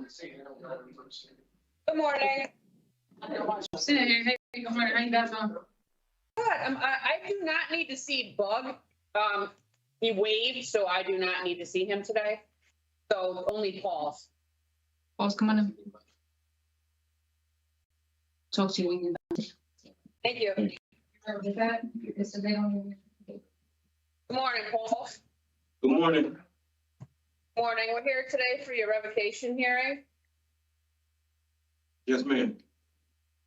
Good morning. Hey, good morning. How you guys doing? Good. I do not need to see Bugg. He waived, so I do not need to see him today. So only Paul's. Paul's come on in. Talk to you when you're done. Thank you. With that, they don't. Good morning, Paul. Good morning. Morning. We're here today for your revocation hearing. Yes, ma'am.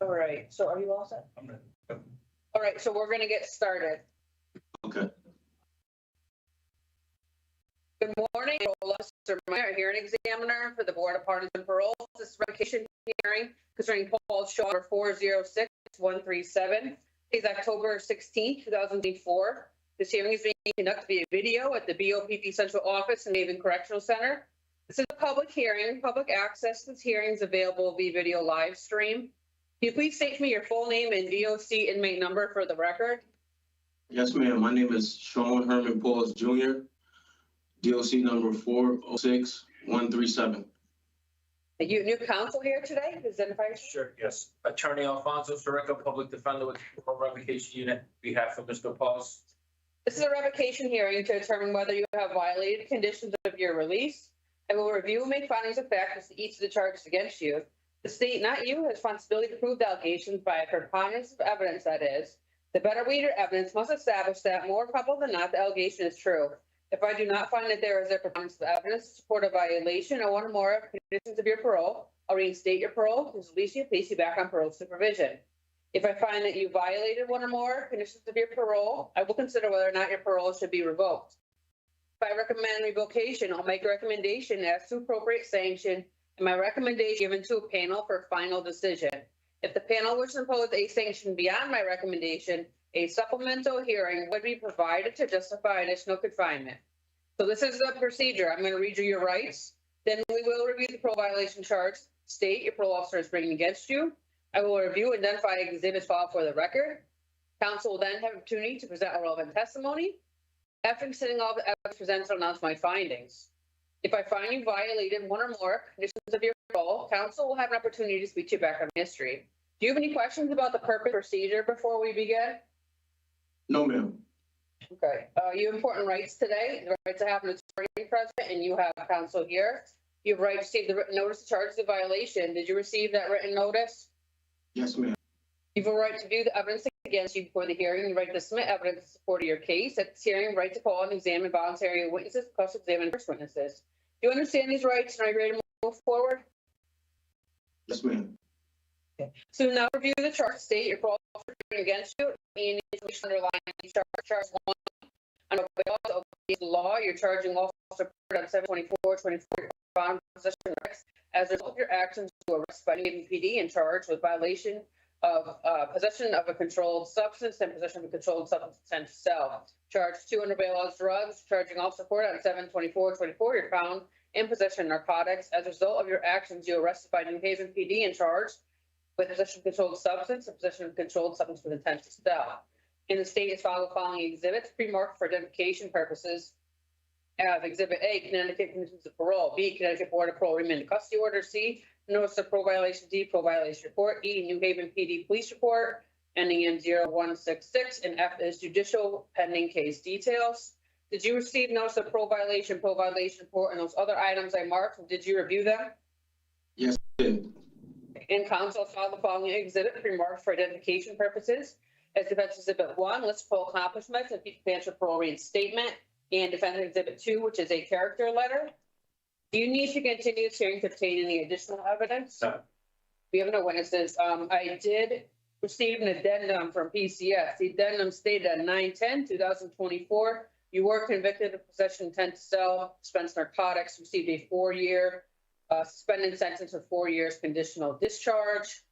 All right. So are you all set? I'm ready. All right. So we're going to get started. Okay. Good morning. Parole Officer Meyer, hearing examiner for the Board of Pardons and Paroles. This is revocation hearing concerning Paul Shawn 406-137. It's October 16th, 2024. This hearing is being conducted via video at the BOPP Central Office in Haven Correctional Center. This is a public hearing. Public access to this hearing is available via video live stream. Can you please state to me your full name and DOC inmate number for the record? Yes, ma'am. My name is Shawn Herman Pauls Jr. DOC number 406-137. Are you new counsel here today? Identify yourself. Sure, yes. Attorney Alfonzo, Sirica, Public Defender with the Parole Revocation Unit, on behalf of Mr. Pauls. This is a revocation hearing to determine whether you have violated conditions of your release. I will review and make findings of fact as to each of the charges against you. The state, not you, has responsibility to prove the allegations by a preponderance of evidence, that is. The better weighted evidence must establish that more probable than not the allegation is true. If I do not find that there is a preponderance of evidence to support a violation of one or more of conditions of your parole, I'll reinstate your parole, release you, place you back on parole supervision. If I find that you violated one or more conditions of your parole, I will consider whether or not your parole should be revoked. If I recommend revocation, I'll make a recommendation as to appropriate sanction and my recommendation given to a panel for final decision. If the panel wishes to impose a sanction beyond my recommendation, a supplemental hearing would be provided to justify additional confinement. So this is the procedure. I'm going to read you your rights. Then we will review the parole violation charge, state your parole officer is bringing against you. I will review and identify exhibits filed for the record. Counsel will then have an opportunity to present a relevant testimony. After considering all the evidence presented, I'll announce my findings. If I find you violated one or more conditions of your parole, counsel will have an opportunity to speak to you back on history. Do you have any questions about the purpose procedure before we begin? No, ma'am. Okay. You have important rights today. The right to have an attorney present, and you have counsel here. You have right to receive the written notice of charges of violation. Did you receive that written notice? Yes, ma'am. You have a right to view the evidence against you before the hearing. You have a right to submit evidence in support of your case. At this hearing, right to call and examine voluntary witnesses, cross-examine first witnesses. Do you understand these rights and are you ready to move forward? Yes, ma'am. Okay. So now review the charge. State your parole officer against you. And information underlying charge 1. Under the law, you're charging officer on 7/24/24 found possession of drugs. As a result of your actions, you arrest by Navy PD and charged with violation of possession of a controlled substance and possession of a controlled substance intent to sell. Charge 200 bail drugs. Charging officer on 7/24/24. You're found in possession of narcotics. As a result of your actions, you arrested by New Haven PD and charged with possession of controlled substance and possession of controlled substance with intent to sell. In the state is filed the following exhibits pre-marked for identification purposes. Have Exhibit A, Connecticut Conditions of Parole. B, Connecticut Board of Parole Remand Custody Order. C, Notice of Parole Violation. D, Parole Violation Report. E, New Haven PD Police Report ending in 0166. And F is Judicial Pending Case Details. Did you receive Notice of Parole Violation Report, and those other items I marked? Did you review them? Yes, I did. In counsel, filed the following exhibit pre-marked for identification purposes. As Defense Exhibit 1, list of parole accomplishments and financial parole reinstatement, and Defense Exhibit 2, which is a character letter. Do you need to continue this hearing to obtain any additional evidence? No. We have no witnesses. I did receive an addendum from PCS. The addendum stated at 9/10/2024, you were convicted of possession intent to sell, dispense narcotics, received a 4-year suspended sentence of 4 years conditional discharge.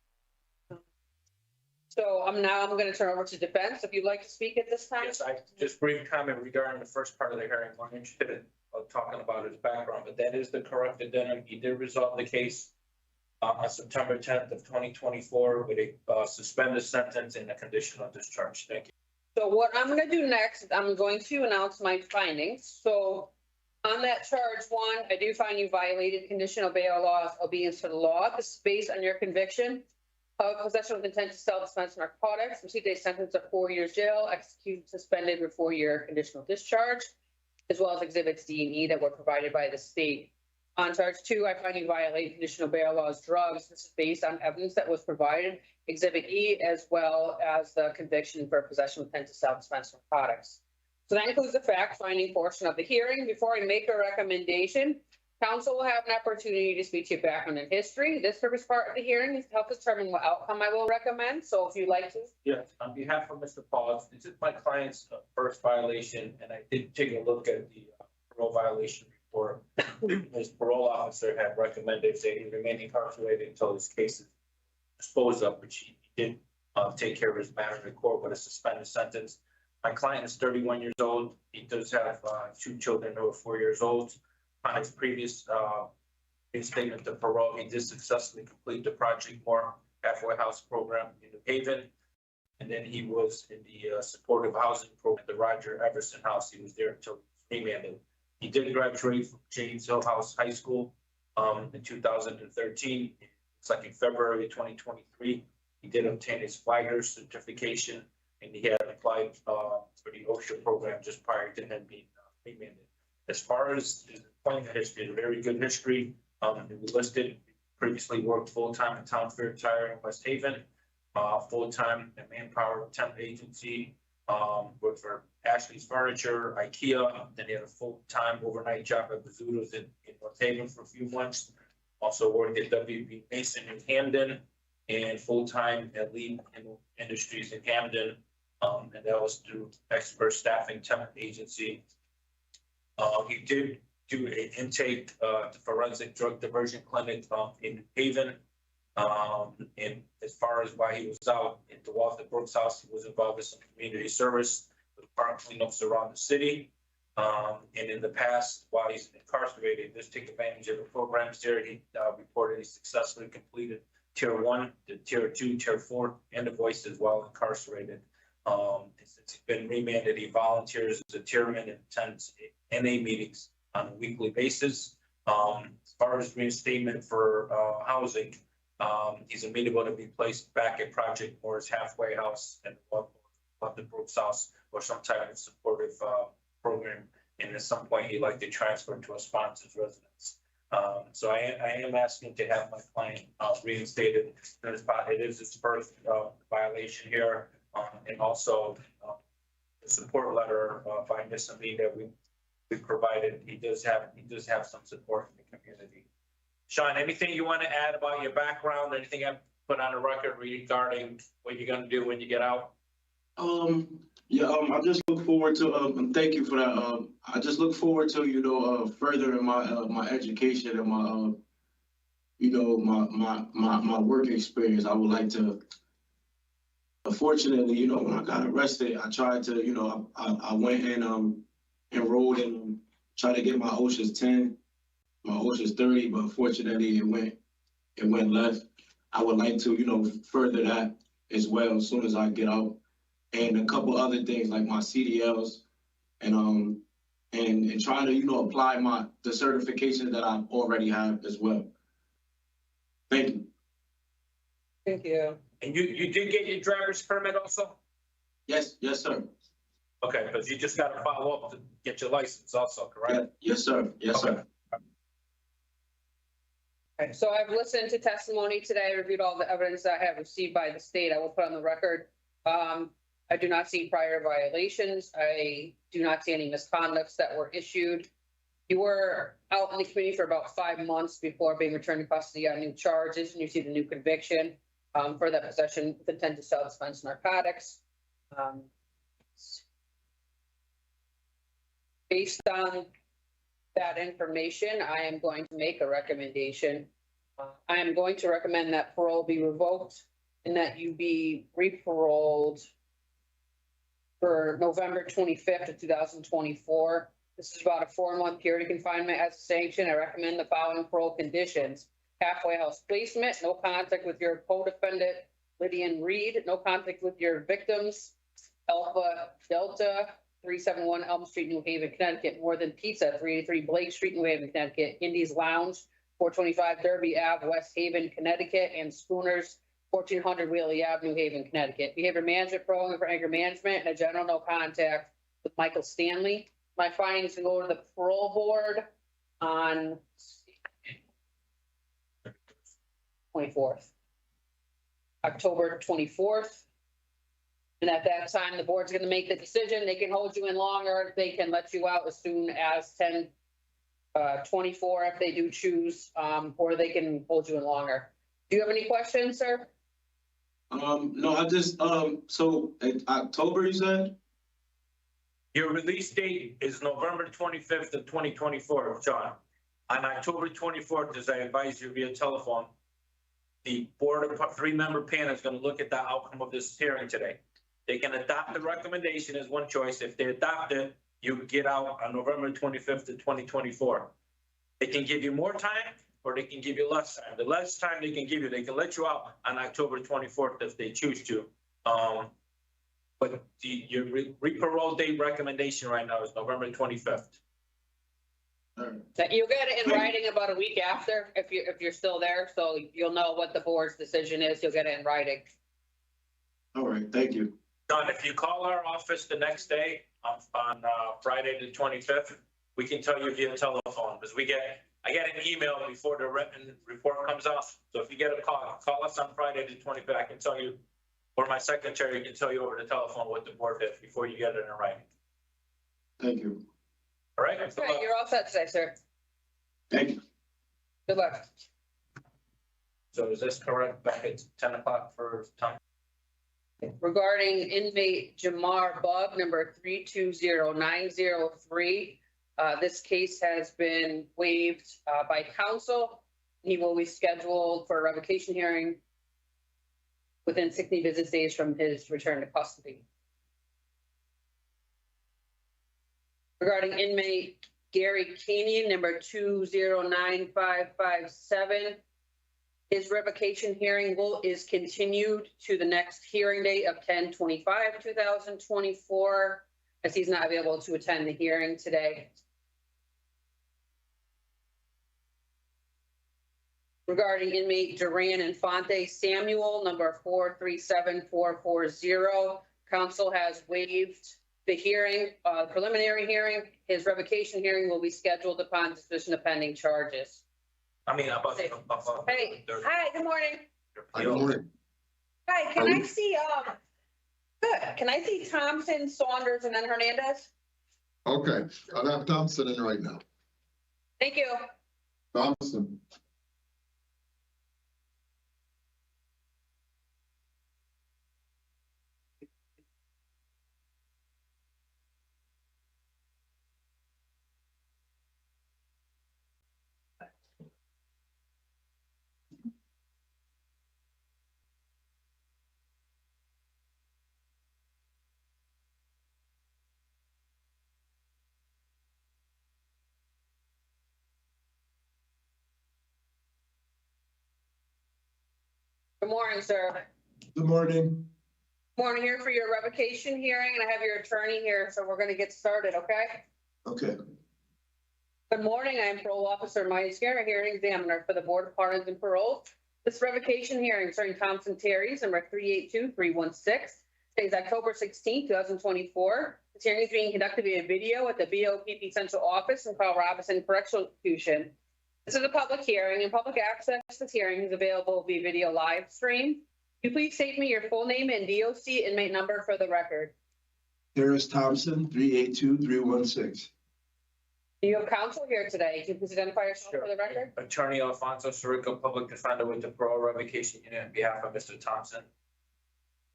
So I'm going to turn over to defense. If you'd like to speak at this time. Yes, I just brief comment regarding the first part of the hearing. I'm interested in talking about his background, but that is the correct addendum. He did resolve the case on September 10th of 2024 with a suspended sentence and a conditional discharge. Thank you. So what I'm going to do next is I'm going to announce my findings. So On that charge one, I do find you violated conditional bail laws, obedience to the law. This is based on your conviction of possession with intent to sell, dispense narcotics, received a sentence of 4 years jail, executed, suspended with 4-year conditional discharge, as well as exhibits D and E that were provided by the state. On charge two, I find you violate conditional bail laws, drugs. This is based on evidence that was provided, exhibit E, as well as the conviction for possession with intent to sell, dispense narcotics. So that includes the fact-finding portion of the hearing. Before I make a recommendation, council will have an opportunity to speak to your background and history. This purpose part of the hearing is to help determine what outcome I will recommend. So if you'd like to. Yes, on behalf of Mr. Pauls, this is my client's first violation, and I did take a look at the parole violation report. His parole officer had recommended that he remain incarcerated until his case is disposed of, which he did take care of his matter in court with a suspended sentence. My client is 31 years old. He does have 2 children who are 4 years old. On his previous statement to parole, he did successfully complete the Project More halfway house program in New Haven. And then he was in the supportive housing program at the Roger Everson House. He was there until remanded. He did graduate from James Hill House High School in 2013. It's like in February 2023, he did obtain his Flagler certification, and he had applied for the OSHA program just prior to him being remanded. As far as his employment history, a very good history. He listed previously worked full-time at Town Fair Tire in West Haven, full-time at Manpower Temp Agency, worked for Ashley's Furniture, IKEA. Then he had a full-time overnight job at Bazzuto's in North Haven for a few months. Also worked at WB Mason in Hamden, and full-time at Leeton Industries in Hamden. And that was through Expert Staffing Temp Agency. He did do an intake to forensic drug diversion clinic in New Haven. And as far as why he was out at the Walter Brooks house, he was involved with some community service with park cleanups around the city. And in the past, while he's incarcerated, he does take advantage of the programs there. He reported he successfully completed Tier 1, the Tier 2, Tier 4, and the voice as well incarcerated. Since he's been remanded, he volunteers as a chairman and attends NA meetings on a weekly basis. As far as reinstatement for housing, he's amenable to be placed back at Project Moore's halfway house and the Brooks house or some type of supportive program. And at some point, he'd like to transfer to a sponsor's residence. So I am asking to have my client reinstated. It is his first violation here. And also the support letter by Ms. Amin that we provided. He does have some support in the community. Shawn, anything you want to add about your background? Anything I put on the record regarding what you're going to do when you get out? I just look forward to thank you for that. I just look forward to furthering my education and my work experience. I would like to. Unfortunately, when I got arrested, I tried to, I went and enrolled and tried to get my OSHA's 10, my OSHA's 30, but unfortunately it went left. I would like to, further that as well as soon as I get out, and a couple other things like my CDLs and trying to, apply the certification that I already have as well. Thank you. Thank you. And you did get your driver's permit also? Yes, sir. Okay, but you just got to follow up to get your license also, correct? Yes, sir. Yes, sir. Okay, so I've listened to testimony today, reviewed all the evidence that I have received by the state. I will put on the record. I do not see prior violations. I do not see any misconducts that were issued. You were out in the community for about 5 months before being returned to custody on new charges, and you see the new conviction for that possession with intent to sell, dispense narcotics. Based on that information, I am going to make a recommendation. I am going to recommend that parole be revoked and that you be re-paroled for November 25th of 2024. This is about a 4-month period of confinement as a sanction. I recommend the following parole conditions: halfway house placement, no contact with your co-defendant, Lydian Reed, no contact with your victims, Alpha Delta, 371 Elm Street, New Haven, Connecticut. More Than Pizza, 383 Blake Street, New Haven, Connecticut. Indies Lounge, 425 Derby Ave, West Haven, Connecticut. And Schooners, 1400 Wheelie Ave, New Haven, Connecticut. Behavior Management Program for Anger Management and a general no contact with Michael Stanley. My findings can go to the parole board on 24th, October 24th. And at that time, the board's going to make the decision. They can hold you in longer. They can let you out as soon as 10:24 if they do choose, or they can hold you in longer. Do you have any questions, sir? No, I just, so in October, you said? Your release date is November 25th of 2024, Shawn. On October 24th, as I advised you via telephone, the board of 3-member panel is going to look at the outcome of this hearing today. They can adopt the recommendation as one choice. If they adopt it, you get out on November 25th of 2024. They can give you more time or they can give you less time. The less time they can give you, they can let you out on October 24th if they choose to. But your re-parole date recommendation right now is November 25th. That you'll get it in writing about a week after if you're still there, so you'll know what the board's decision is. You'll get it in writing. All right, thank you. John, if you call our office the next day on Friday the 25th, we can tell you via telephone because I get an email before the written report comes out. So if you get a call us on Friday the 25th. I can tell you, or my secretary can tell you over the telephone what the board did before you get it in writing. Thank you. All right. All right, you're all set today, sir. Thank you. Good luck. So is this correct? Back at 10 o'clock for Tom? Regarding inmate Jamar Bugg, number 320903. This case has been waived by counsel. He will be scheduled for a revocation hearing within 60 business days from his return to custody. Regarding inmate Gary Kenion, number 2095557. His revocation hearing is continued to the next hearing date of 10/25/2024, as he's not available to attend the hearing today. Regarding inmate Duran-Infante Samuel, number 437440, council has waived the hearing, preliminary hearing. His revocation hearing will be scheduled upon disposition of pending charges. Hey, hi, good morning. Good morning. Hi, can I see, good, can I see Thompson, Saunders, and then Hernandez? Okay, I'll have Thompson in right now. Thank you. Thompson. Good morning, sir. Good morning. Morning, here for your revocation hearing, and I have your attorney here, so we're gonna get started, okay? Okay. Good morning, I am Parole Officer Meisinger, hearing examiner for the Board of Pardons and Parole. This revocation hearing concerning Thompson Terries, number 382316, today's October 16, 2024. This hearing is being conducted via video at the BOPP Central Office in Carl Robinson Correctional Institution. This is a public hearing, and public access to this hearing is available via video live stream. Can you please state me your full name and DOC inmate number for the record? Terries Thompson, 382316. Do you have counsel here today? Can you please identify yourself for the record? Attorney Alfonzo, Sirica, public defender with the Parole Revocation Unit on behalf of Mr. Thompson.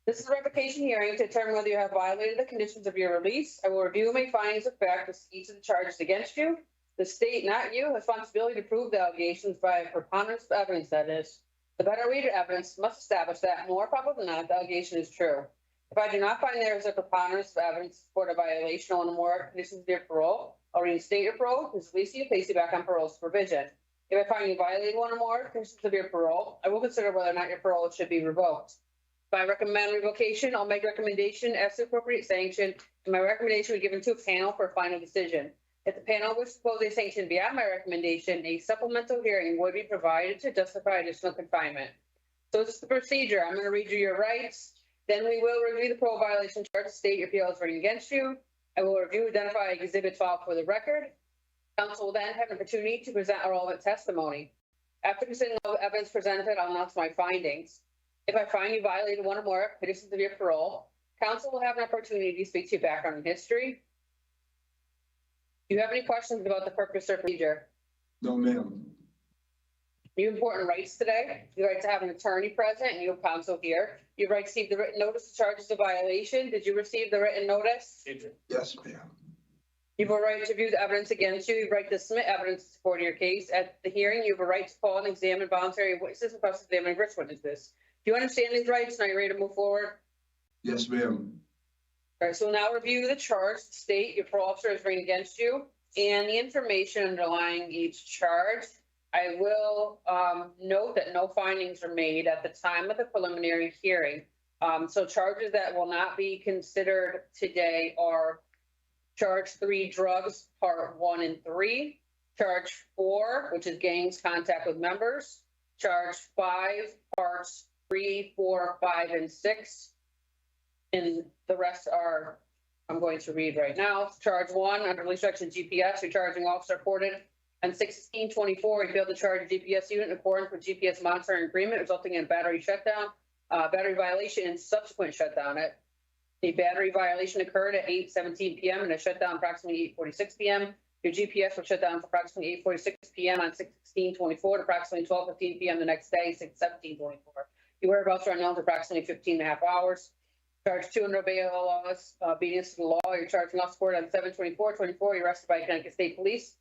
This is a revocation hearing to determine whether you have violated the conditions of your release. I will review and make findings of fact as to each of the charges against you. The state, not you, has responsibility to prove the allegations by a preponderance of evidence, that is. The better weighted evidence must establish that, more probably than not, the allegation is true. If I do not find there is a preponderance of evidence to support a violation on more conditions of your parole, I'll reinstate your parole, release you, and place you back on parole supervision. If I find you violated one or more conditions of your parole, I will consider whether or not your parole should be revoked. If I recommend revocation, I'll make recommendation as to appropriate sanction, and my recommendation will be given to a panel for final decision. If the panel wishes to pose a sanction beyond my recommendation, a supplemental hearing would be provided to justify additional confinement. So this is the procedure. I'm going to read you your rights. Then we will review the parole violation charge, state your appeal is written against you. I will review, identify exhibits filed for the record. Counsel will then have an opportunity to present a relevant testimony. After considering all the evidence presented, I'll announce my findings. If I find you violated one or more conditions of your parole, counsel will have an opportunity to speak to your background and history. Do you have any questions about the purpose or procedure? No, ma'am. You have important rights today. You have right to have an attorney present and you have counsel here. You have right to receive the written notice of charges of violation. Did you receive the written notice? Yes, ma'am. You have a right to view the evidence against you. You have a right to submit evidence in support of your case. At the hearing, you have a right to call and examine voluntary witnesses and cross-examine rich witnesses. Do you understand these rights? Now you're ready to move forward? Yes, ma'am. All right, so we'll now review the charge, state your parole officer is bringing against you, and the information underlying each charge. I will note that no findings are made at the time of the preliminary hearing. So charges that will not be considered today are charge 3, drugs, part 1 and 3, charge 4, which is gangs contact with members, charge 5, parts 3, 4, 5, and 6. And the rest are, I'm going to read right now. Charge 1, under police section GPS, your charging officer reported on 16/24, he failed to charge a GPS unit in accordance with GPS monitoring agreement, resulting in a battery shutdown, battery violation, and subsequent shutdown. A battery violation occurred at 8:17 p.m. and a shutdown approximately 8:46 p.m. Your GPS was shut down for approximately 8:46 p.m. on 16/24 to approximately 12:15 p.m. the next day, 6/17/24. Your whereabouts are unknown for approximately 15.5 hours. Charge 2 under obey all laws, obedience to the law. You're charging off support on 7/24/24. You're arrested by Connecticut State Police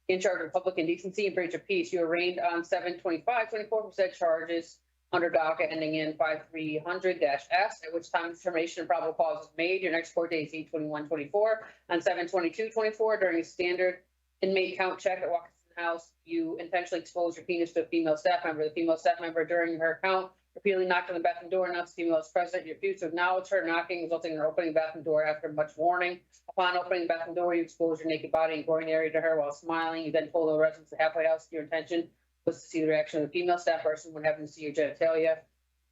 in charge of public indecency and breach of peace. You were arraigned on 7/25/24 for said charges under docket ending in 5300-S, at which time determination of probable cause is made. Your next court date is 8/21/24. On 7/22/24, during a standard inmate count check at Watkinson House, you intentionally exposed your penis to a female staff member. The female staff member, during her count, repeatedly knocked on the bathroom door, announced the female was present. You refused to acknowledge her knocking, resulting in her opening the bathroom door after much warning. Upon opening the bathroom door, you exposed your naked body and groin area to her while smiling. You then told the residents of the halfway house your intention was to see the reaction of the female staff person when having to see your genitalia.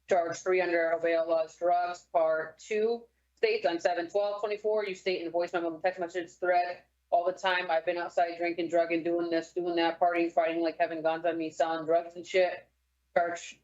Charge 3 under obey all laws, drugs, part 2 states on 7/12/24. You state in the voice memo and text message thread all the time, I've been outside drinking, drugging, doing this, doing that, partying, fighting like having guns on me, selling drugs and shit. Charge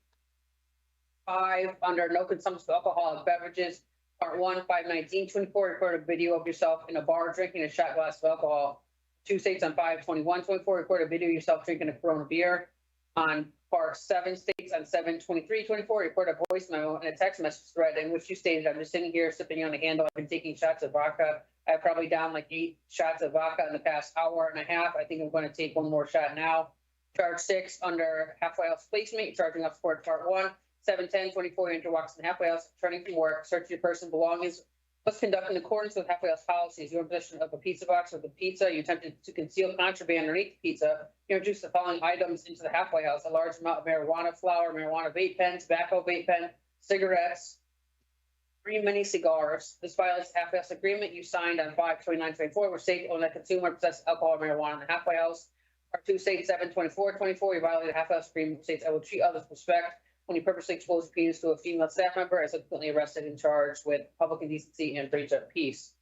5 under no consumption of alcoholic beverages, part 1, 5/19/24. Record a video of yourself in a bar drinking a shot glass of alcohol. 2 states on 5/21/24. Record a video of yourself drinking a Corona beer. On part 7 states on 7/23/24. Record a voice memo and a text message thread in which you stated, I'm just sitting here sipping on a handle. I've been taking shots of vodka. I've probably down like 8 shots of vodka in the past hour and a half. I think I'm going to take one more shot now. Charge 6 under halfway house placement. Charging off support part 1. 7/10/24, enter Watkinson halfway house, returning from work, search your person belongings. Must conduct in accordance with halfway house policies. You're in possession of a pizza box with a pizza. You attempted to conceal contraband underneath the pizza. You introduced the following items into the halfway house: a large amount of marijuana flower, marijuana vape pen, tobacco vape pen, cigarettes, 3 mini cigars. This violates the halfway house agreement you signed on 5/29/24, which states only that consumer possesses alcohol or marijuana in the halfway house. Part 2 states 7/24/24. You violated the halfway house agreement, which states I will treat others with respect. When you purposely expose your penis to a female staff member, is subsequently arrested and charged with public indecency and breach of peace.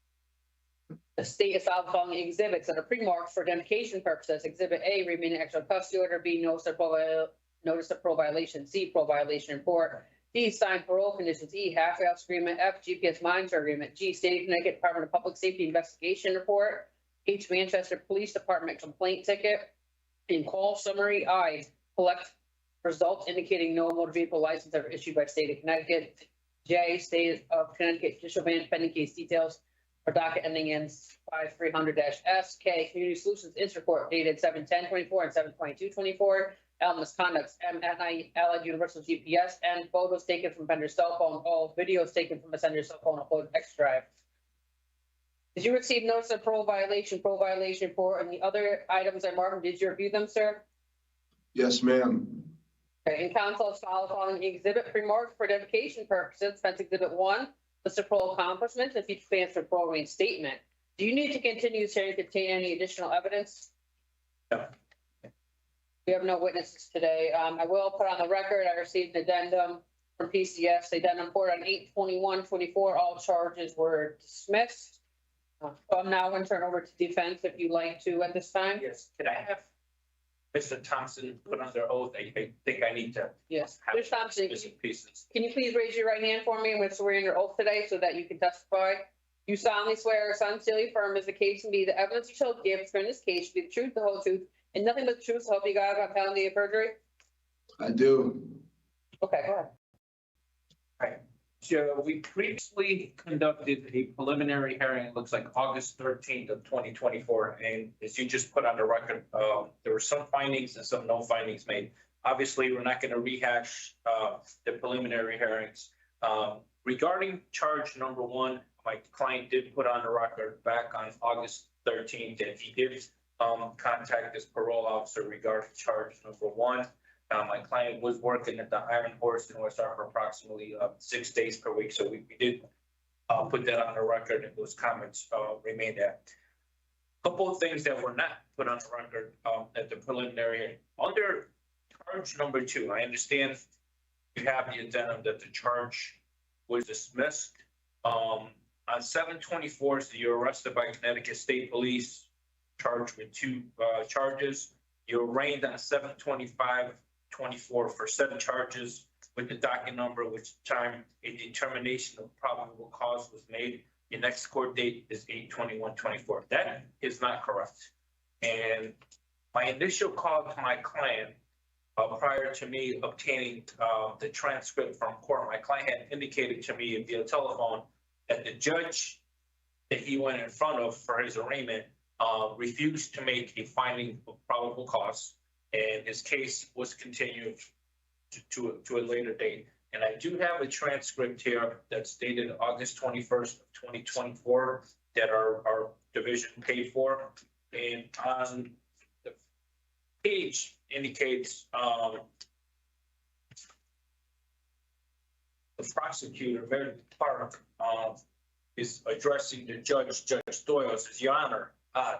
The state has filed the following exhibits that are pre-marked for identification purposes. Exhibit A, remaining extra custody order. B, notice of parole violation. C, parole violation report. D, signed parole conditions. E, halfway house agreement. F, GPS monitor agreement. G, State of Connecticut Department of Public Safety investigation report. H, Manchester Police Department complaint ticket. In call summary. I, collect results indicating no motor vehicle license ever issued by state of Connecticut. J, state of Connecticut judicial ban pending case details or docket ending in 5300-S. K, Community Solutions Incident Report dated 7/10/24 and 7/22/24. L, misconducts. M, Allied Universal GPS, and photos taken from vendor's cell phone. All videos taken from a sender's cell phone uploaded X drive. Did you receive notice of parole violation report, and the other items I marked? Did you review them, sir? Yes, ma'am. Okay, and council has filed following exhibit pre-marked for identification purposes. That's exhibit 1, list of parole accomplishments and future plans for parole reinstatement. Do you need to continue this hearing to contain any additional evidence? No. We have no witnesses today. I will put on the record, I received an addendum from PCS. The addendum report on 8/21/24, all charges were dismissed. So I'm now going to turn over to defense if you'd like to at this time. Yes, could I have Mr. Thompson put under oath? I think I need to. Yes, have Mr. Thompson, missing pieces. can you please raise your right hand for me? I'm going to swear in your oath today so that you can testify. You solemnly swear or sincerely affirm as the case may be the evidence you shall give in this case should be the truth, the whole truth, and nothing but the truth, so help you God on penalty of perjury? I do. Okay, go ahead. So we previously conducted a preliminary hearing, it looks like August 13th of 2024. And as you just put on the record, there were some findings and some no findings made. Obviously, we're not going to rehash the preliminary hearings. Regarding charge number 1, my client did put on the record back on August 13th that he did contact his parole officer regarding charge number 1. My client was working at the Iron Horse in West Hartford approximately 6 days per week. So we did put that on the record, and those comments remained at. A couple of things that were not put on the record at the preliminary. Under charge number 2, I understand you have the addendum that the charge was dismissed. On 7/24, so you're arrested by Connecticut State Police, charged with 2 charges. You're arraigned on 7/25/24 for 7 charges with the docket number, which time a determination of probable cause was made. Your next court date is 8/21/24. That is not correct. And my initial call to my client prior to me obtaining the transcript from court, my client had indicated to me via telephone that the judge that he went in front of for his arraignment refused to make a finding of probable cause, and his case was continued to a later date. And I do have a transcript here that's dated August 21st of 2024 that our division paid for. And on the page indicates the prosecutor, Meredith Park, is addressing the judge, Judge Doyle, says, Your Honor,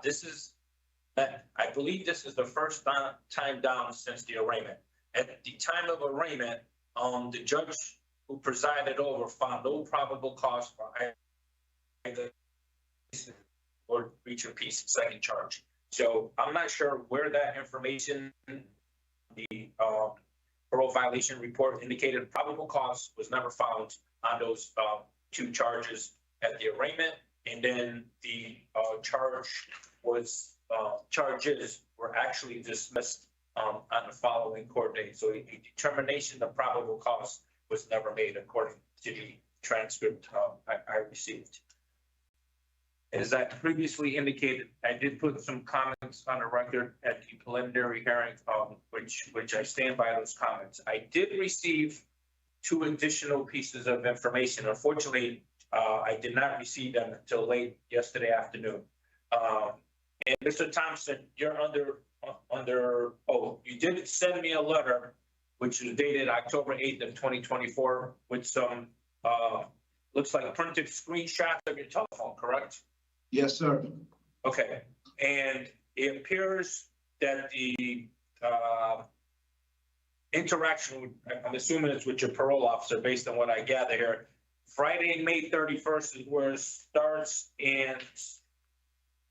this is, I believe this is the first time down since the arraignment. At the time of arraignment, the judge who presided over found no probable cause for either or breach of peace, second charge. So I'm not sure where that information, the parole violation report indicated probable cause was never found on those 2 charges at the arraignment, and then the charges were actually dismissed on the following court date. So a determination of probable cause was never made according to the transcript I received. As I previously indicated, I did put some comments on the record at the preliminary hearing, which I stand by those comments. I did receive 2 additional pieces of information. Unfortunately, I did not receive them until late yesterday afternoon. And Mr. Thompson, you're under oath. You did send me a letter, which is dated October 8th of 2024, with some, looks like printed screenshots of your telephone, correct? Yes, sir. Okay, and it appears that the interaction, I'm assuming it's with your parole officer based on what I gather here. Friday, May 31st is where it starts, and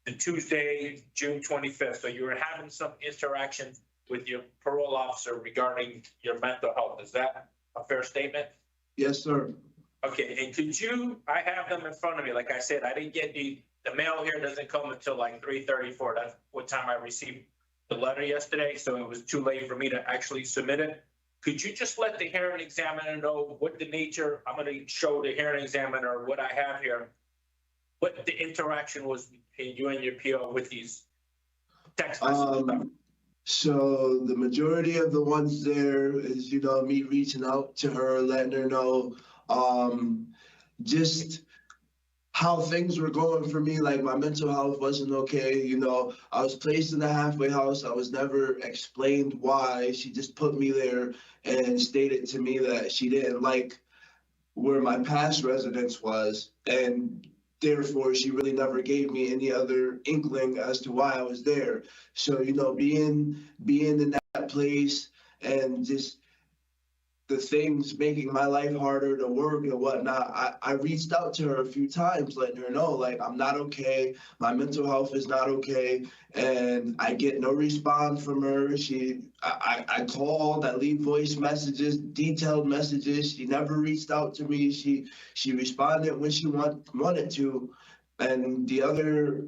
the Tuesday, June 25th. So you were having some interaction with your parole officer regarding your mental health. Is that a fair statement? Yes, sir. Okay, and could you, I have them in front of me. Like I said, I didn't get the mail here doesn't come until like 3:34. That's what time I received the letter yesterday. So it was too late for me to actually submit it. Could you just let the hearing examiner know what the nature, I'm going to show the hearing examiner what I have here, what the interaction was between you and your PO with these text messages? So the majority of the ones there is, me reaching out to her, letting her know, just how things were going for me. Like my mental health wasn't okay. You know, I was placed in the halfway house. I was never explained why. She just put me there and stated to me that she didn't like where my past residence was, and therefore she really never gave me any other inkling as to why I was there. So, you know, being in that place and just the things making my life harder to work and whatnot, I reached out to her a few times, letting her know, like, I'm not okay. My mental health is not okay. And I get no response from her. I called, I leave voice messages, detailed messages. She never reached out to me. She responded when she wanted to. And the other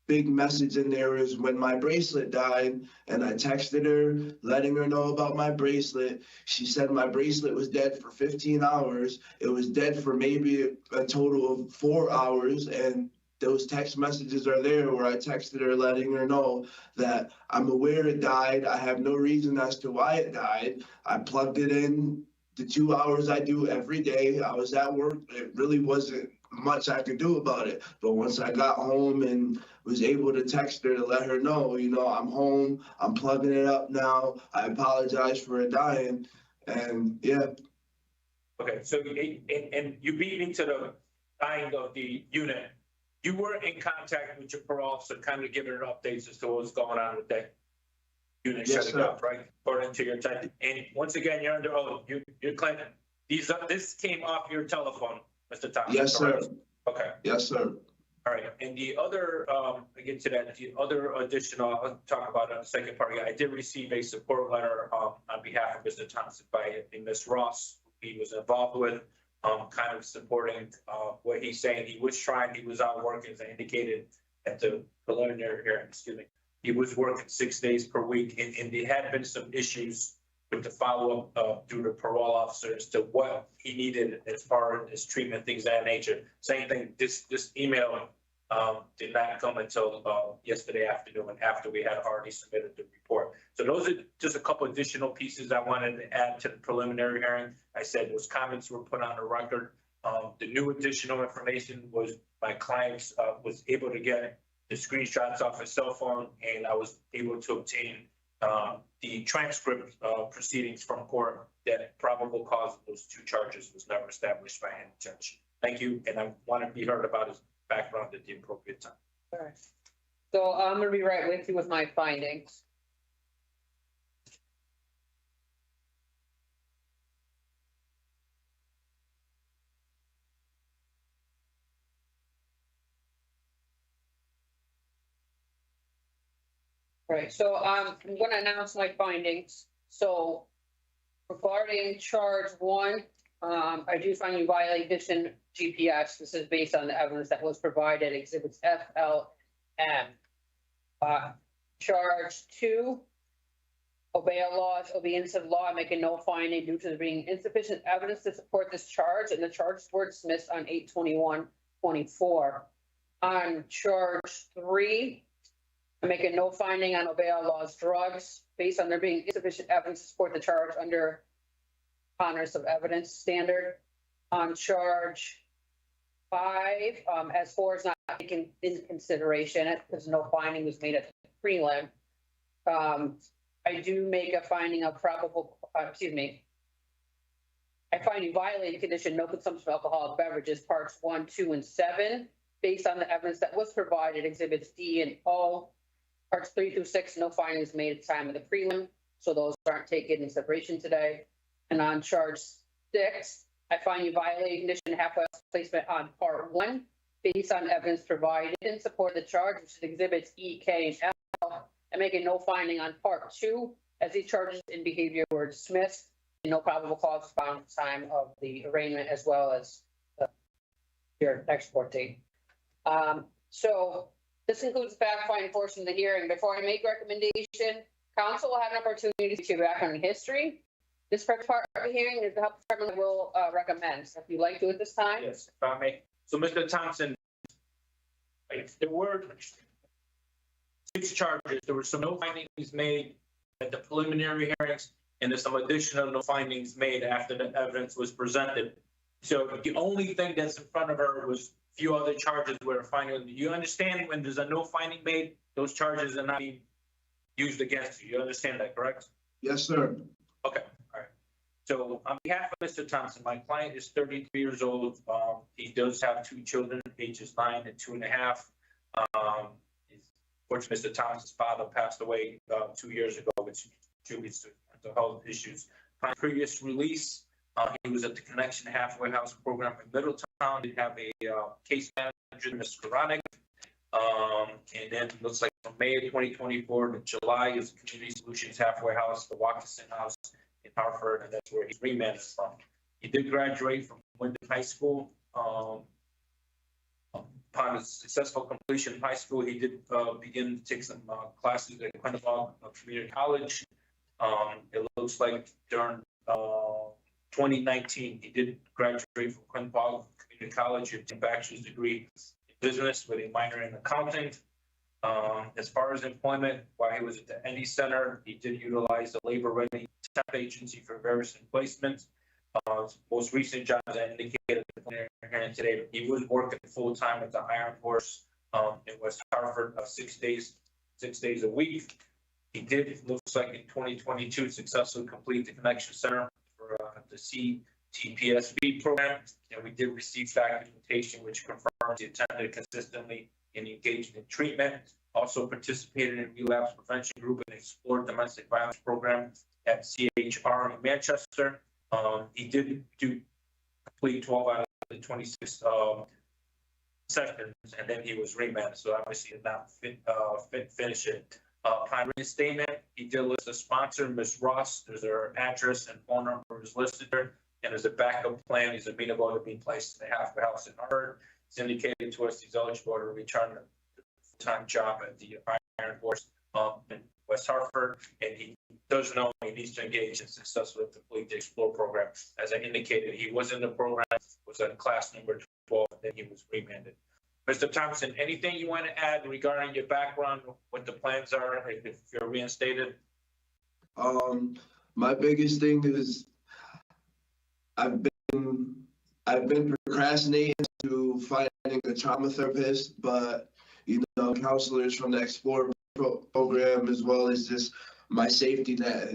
big message in there is when my bracelet died, and I texted her letting her know about my bracelet. She said my bracelet was dead for 15 hours. It was dead for maybe a total of 4 hours, and those text messages are there where I texted her letting her know that I'm aware it died. I have no reason as to why it died. I plugged it in the 2 hours I do every day. I was at work. It really wasn't much I could do about it. But once I got home and was able to text her to let her know, you know, I'm home, I'm plugging it up now. I apologize for it dying. And yeah. Okay, so and you beat me to the dying of the unit. You were in contact with your parole officer, kind of giving her updates as to what was going on with that unit Yes, shutting sir. up, right? According to your time. And once again, you're under oath. You're claiming this came off your telephone, Mr. Thompson. Yes, sir. correct? Okay. Yes, sir. All right, and the other, again to that, the other additional, I'll talk about it on the second part. I did receive a support letter on behalf of Mr. Thompson by Ms. Ross, who he was involved with, kind of supporting what he's saying. He was trying, he was out working, as I indicated at the preliminary hearing, excuse me. He was working 6 days per week, and there had been some issues with the follow-up through the parole officer as to what he needed as far as treatment, things of that nature. Same thing, this email did not come until yesterday afternoon after we had already submitted the report. So those are just a couple additional pieces I wanted to add to the preliminary hearing. I said those comments were put on the record. The new additional information was my client was able to get the screenshots off his cell phone, and I was able to obtain the transcript proceedings from court that probable cause of those two charges was never established by any judge. Thank you, and I want to be heard about his background at the appropriate time. All right. So I'm gonna be right with you with my findings. Right, so I'm gonna announce my findings. So regarding charge 1, I do find you violate Mission GPS. This is based on the evidence that was provided, exhibits F, L, M. Charge 2, obey a law, obedience of law, making no finding due to there being insufficient evidence to support this charge, and the charges were dismissed on 8/21/24. On charge 3, I'm making no finding on obey all laws drugs based on there being insufficient evidence to support the charge under honors of evidence standard. On charge 5, as 4 is not taken into consideration because no finding was made at the prelim. I do make a finding of probable, I find you violated condition no consumption of alcoholic beverages, parts 1, 2, and 7, based on the evidence that was provided, exhibits D and O. Parts 3 through 6, no findings made at the time of the prelim, so those aren't taken in separation today. And on charge 6, I find you violated condition half-house placement on part 1, based on evidence provided in support of the charge, which is exhibits E, K, and L, and making no finding on part 2, as these charges in behavior were dismissed, and no probable cause found at the time of the arraignment, as well as your export date. So this includes the fact-finding portion of the hearing. Before I make recommendation, council will have an opportunity to background in history. This first part of the hearing is the health department will recommend. So if you'd like to at this time. Yes, if I may. So Mr. Thompson, there were 6 charges. There were some no findings made at the preliminary hearings, and there's some additional no findings made after the evidence was presented. So the only thing that's in front of her was few other charges were final. You understand when there's a no finding made, those charges are not being used against you. You understand that, correct? Yes, sir. Okay, all right. So on behalf of Mr. Thompson, my client is 33 years old. He does have two children, ages 9 and 2.5. Unfortunately, Mr. Thompson's father passed away 2 years ago, which contributes to mental health issues. Upon previous release, he was at the Connection Halfway House program in Middletown. He have a case manager, Mr. Karonic. And then it looks like from May of 2024 to July is Community Solutions Halfway House, the Watkinson House in Hartford, and that's where he's remanded from. He did graduate from Wyndham High School. Upon his successful completion of high school, he did begin to take some classes at Bugg Community College. It looks like during 2019, he did graduate from Bugg Community College with a bachelor's degree in business with a minor in accounting. As far as employment, while he was at the ND Center, he did utilize the labor ready temp agency for various placements. Most recent jobs I indicated here today, he was working full time at the Iron Horse in West Hartford, 6 days a week. He did, looks like in 2022, successfully complete the Connection Center for the CTPSB program, and we did receive documentation which confirms he attended consistently and engaged in treatment. Also participated in relapse prevention group and explored domestic violence program at CHR in Manchester. He did complete 12 out of the 26 sessions, and then he was remanded. So obviously did not finish it. Upon reinstatement, he did list a sponsor, Ms. Ross. There's her address and phone number is listed there. And as a backup plan, he's amenable to being placed in the halfway house in Hartford. It's indicated to us he's eligible to return to the full-time job at the Iron Horse in West Hartford, and he does know he needs to engage in successfully complete the Explore program. As I indicated, he was in the program, was in class number 12, and then he was remanded. Mr. Thompson, anything you want to add regarding your background, what the plans are, if you're reinstated? My biggest thing is I've been procrastinating to finding a trauma therapist, but counselors from the Explore program, as well as just my safety net,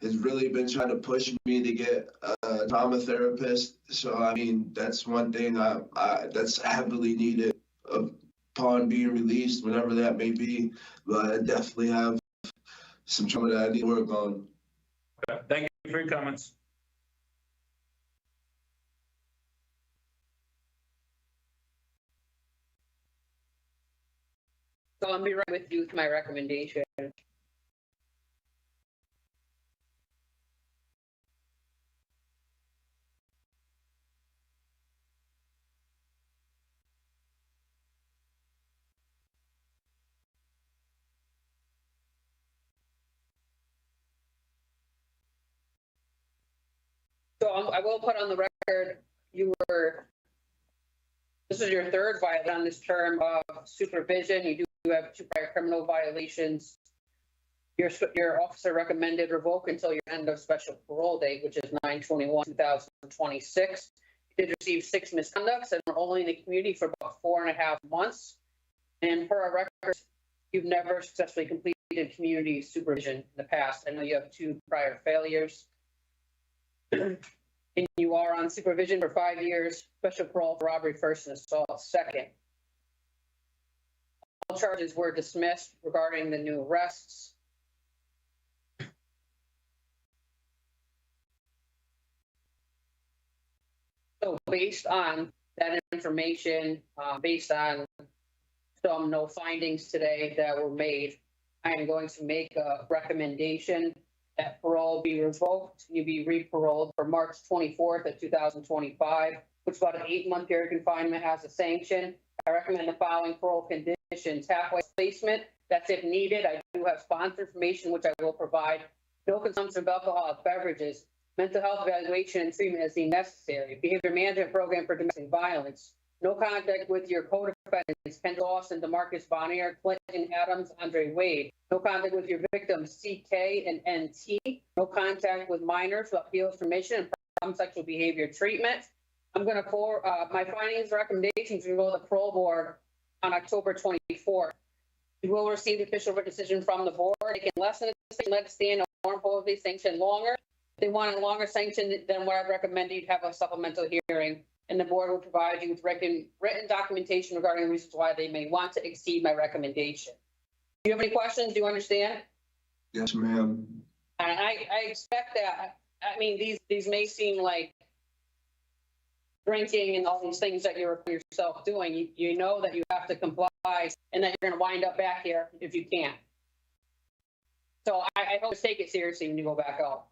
has really been trying to push me to get a trauma therapist. So I mean, that's one thing that's heavily needed upon being released, whenever that may be. But I definitely have some trauma that I need to work on. Okay. Thank you for your comments. So I'll be right with you with my recommendation. So I will put on the record, this is your third violation on this term of supervision. You do have 2 prior criminal violations. Your officer recommended revoke until your end of special parole date, which is 9/21/2026. You did receive 6 misconducts and were only in the community for about 4.5 months. And per our records, you've never successfully completed community supervision in the past. I know you have 2 prior failures. And you are on supervision for 5 years, special parole for robbery first and assault second. All charges were dismissed regarding the new arrests. So based on that information, based on some no findings today that were made, I am going to make a recommendation that parole be revoked, you be re-paroled for March 24th of 2025, which is about an 8-month period of confinement has a sanction. I recommend the following parole conditions: halfway placement, that's if needed. I do have sponsor information, which I will provide. No consumption of alcoholic beverages, mental health evaluation and treatment as deemed necessary, behavior management program for domestic violence, no contact with your co-defendants, Ken Dawson, DeMarcus Bonnier, Clinton Adams, Andre Wade, no contact with your victims, CK and NT, no contact with minors without appeals permission and problem sexual behavior treatment. I'm gonna my findings, recommendations, will go to the parole board on October 24th. You will receive the official written decision from the board. They can lessen it, let it stand, or impose the sanction longer. If they want a longer sanction, then what I'd recommend you'd have a supplemental hearing, and the board will provide you with written documentation regarding the reasons why they may want to exceed my recommendation. Do you have any questions? Do you understand? Yes, ma'am. And I expect that. I mean, these may seem like drinking and all these things that you're yourself doing. You know that you have to comply and that you're going to wind up back here if you can't. So I hope to take it seriously when you go back out.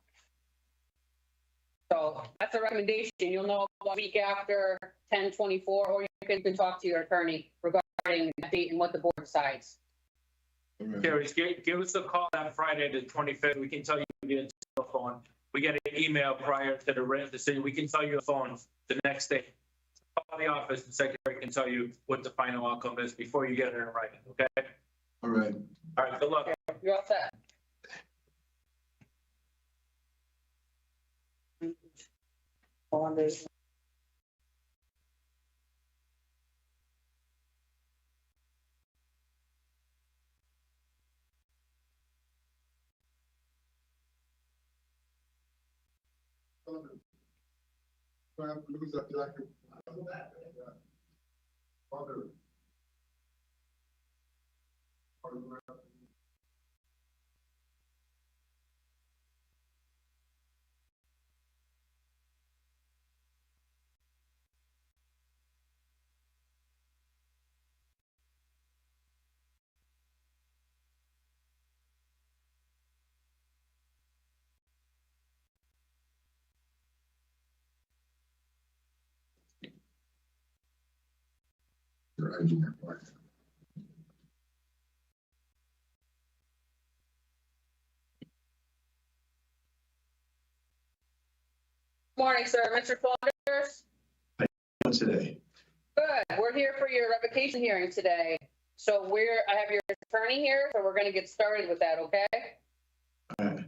So that's a recommendation. You'll know a week after 10/24, or you can talk to your attorney regarding the date and what the board decides. Terries, give us a call on Friday, the 25th. We can tell you via telephone. We get an email prior to the written decision. We can tell you a phone the next day. Call the office, the secretary can tell you what the final outcome is before you get it in writing, okay? All right. All right, good luck. Okay, you're all set. Saunders. Morning, sir. Mr. Saunders? Today. Good. We're here for your revocation hearing today. So I have your attorney here, so we're going to get started with that, okay? All right.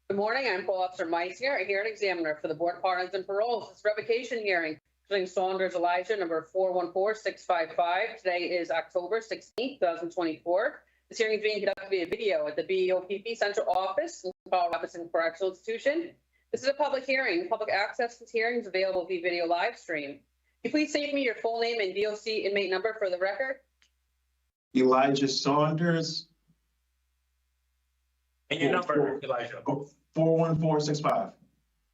Good morning. I'm Parole Officer Meisinger, a hearing examiner for the Board of Pardons and Paroles. This revocation hearing concerning Saunders Elijah, number 414655. Today is October 16th, 2024. This hearing is being conducted via video at the BOPP Central Office in Colorado Rapids Correctional Institution. This is a public hearing. Public access to this hearing is available via video live stream. Can you please state me your full name and DOC inmate number for the record? Elijah Saunders. And your number, Elijah. 41465.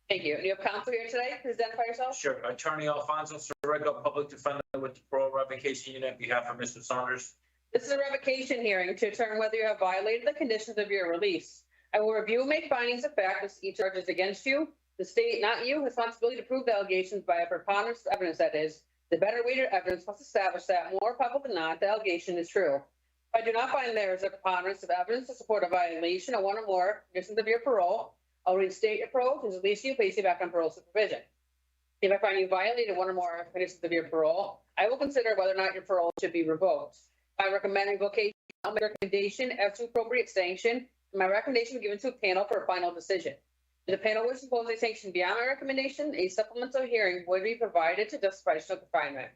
Thank you. And you have counsel here today. Please identify yourself. Sure. Attorney Alfonzo, Sirica, Public Defender with the Parole Revocation Unit on behalf of Mr. Saunders. This is a revocation hearing to determine whether you have violated the conditions of your release. I will review and make findings of fact as each charges against you. The state, not you, has responsibility to prove the allegations by a preponderance of evidence, that is, the better weighted evidence must establish that more probable than not the allegation is true. If I do not find there is a preponderance of evidence to support a violation of one or more conditions of your parole, I'll reinstate your parole and release you, place you back on parole supervision. If I find you violated one or more conditions of your parole, I will consider whether or not your parole should be revoked. I recommend revocation. I'll make a recommendation as to appropriate sanction. My recommendation given to a panel for a final decision. If the panel wishes to impose a sanction beyond my recommendation, a supplemental hearing would be provided to justify additional confinement.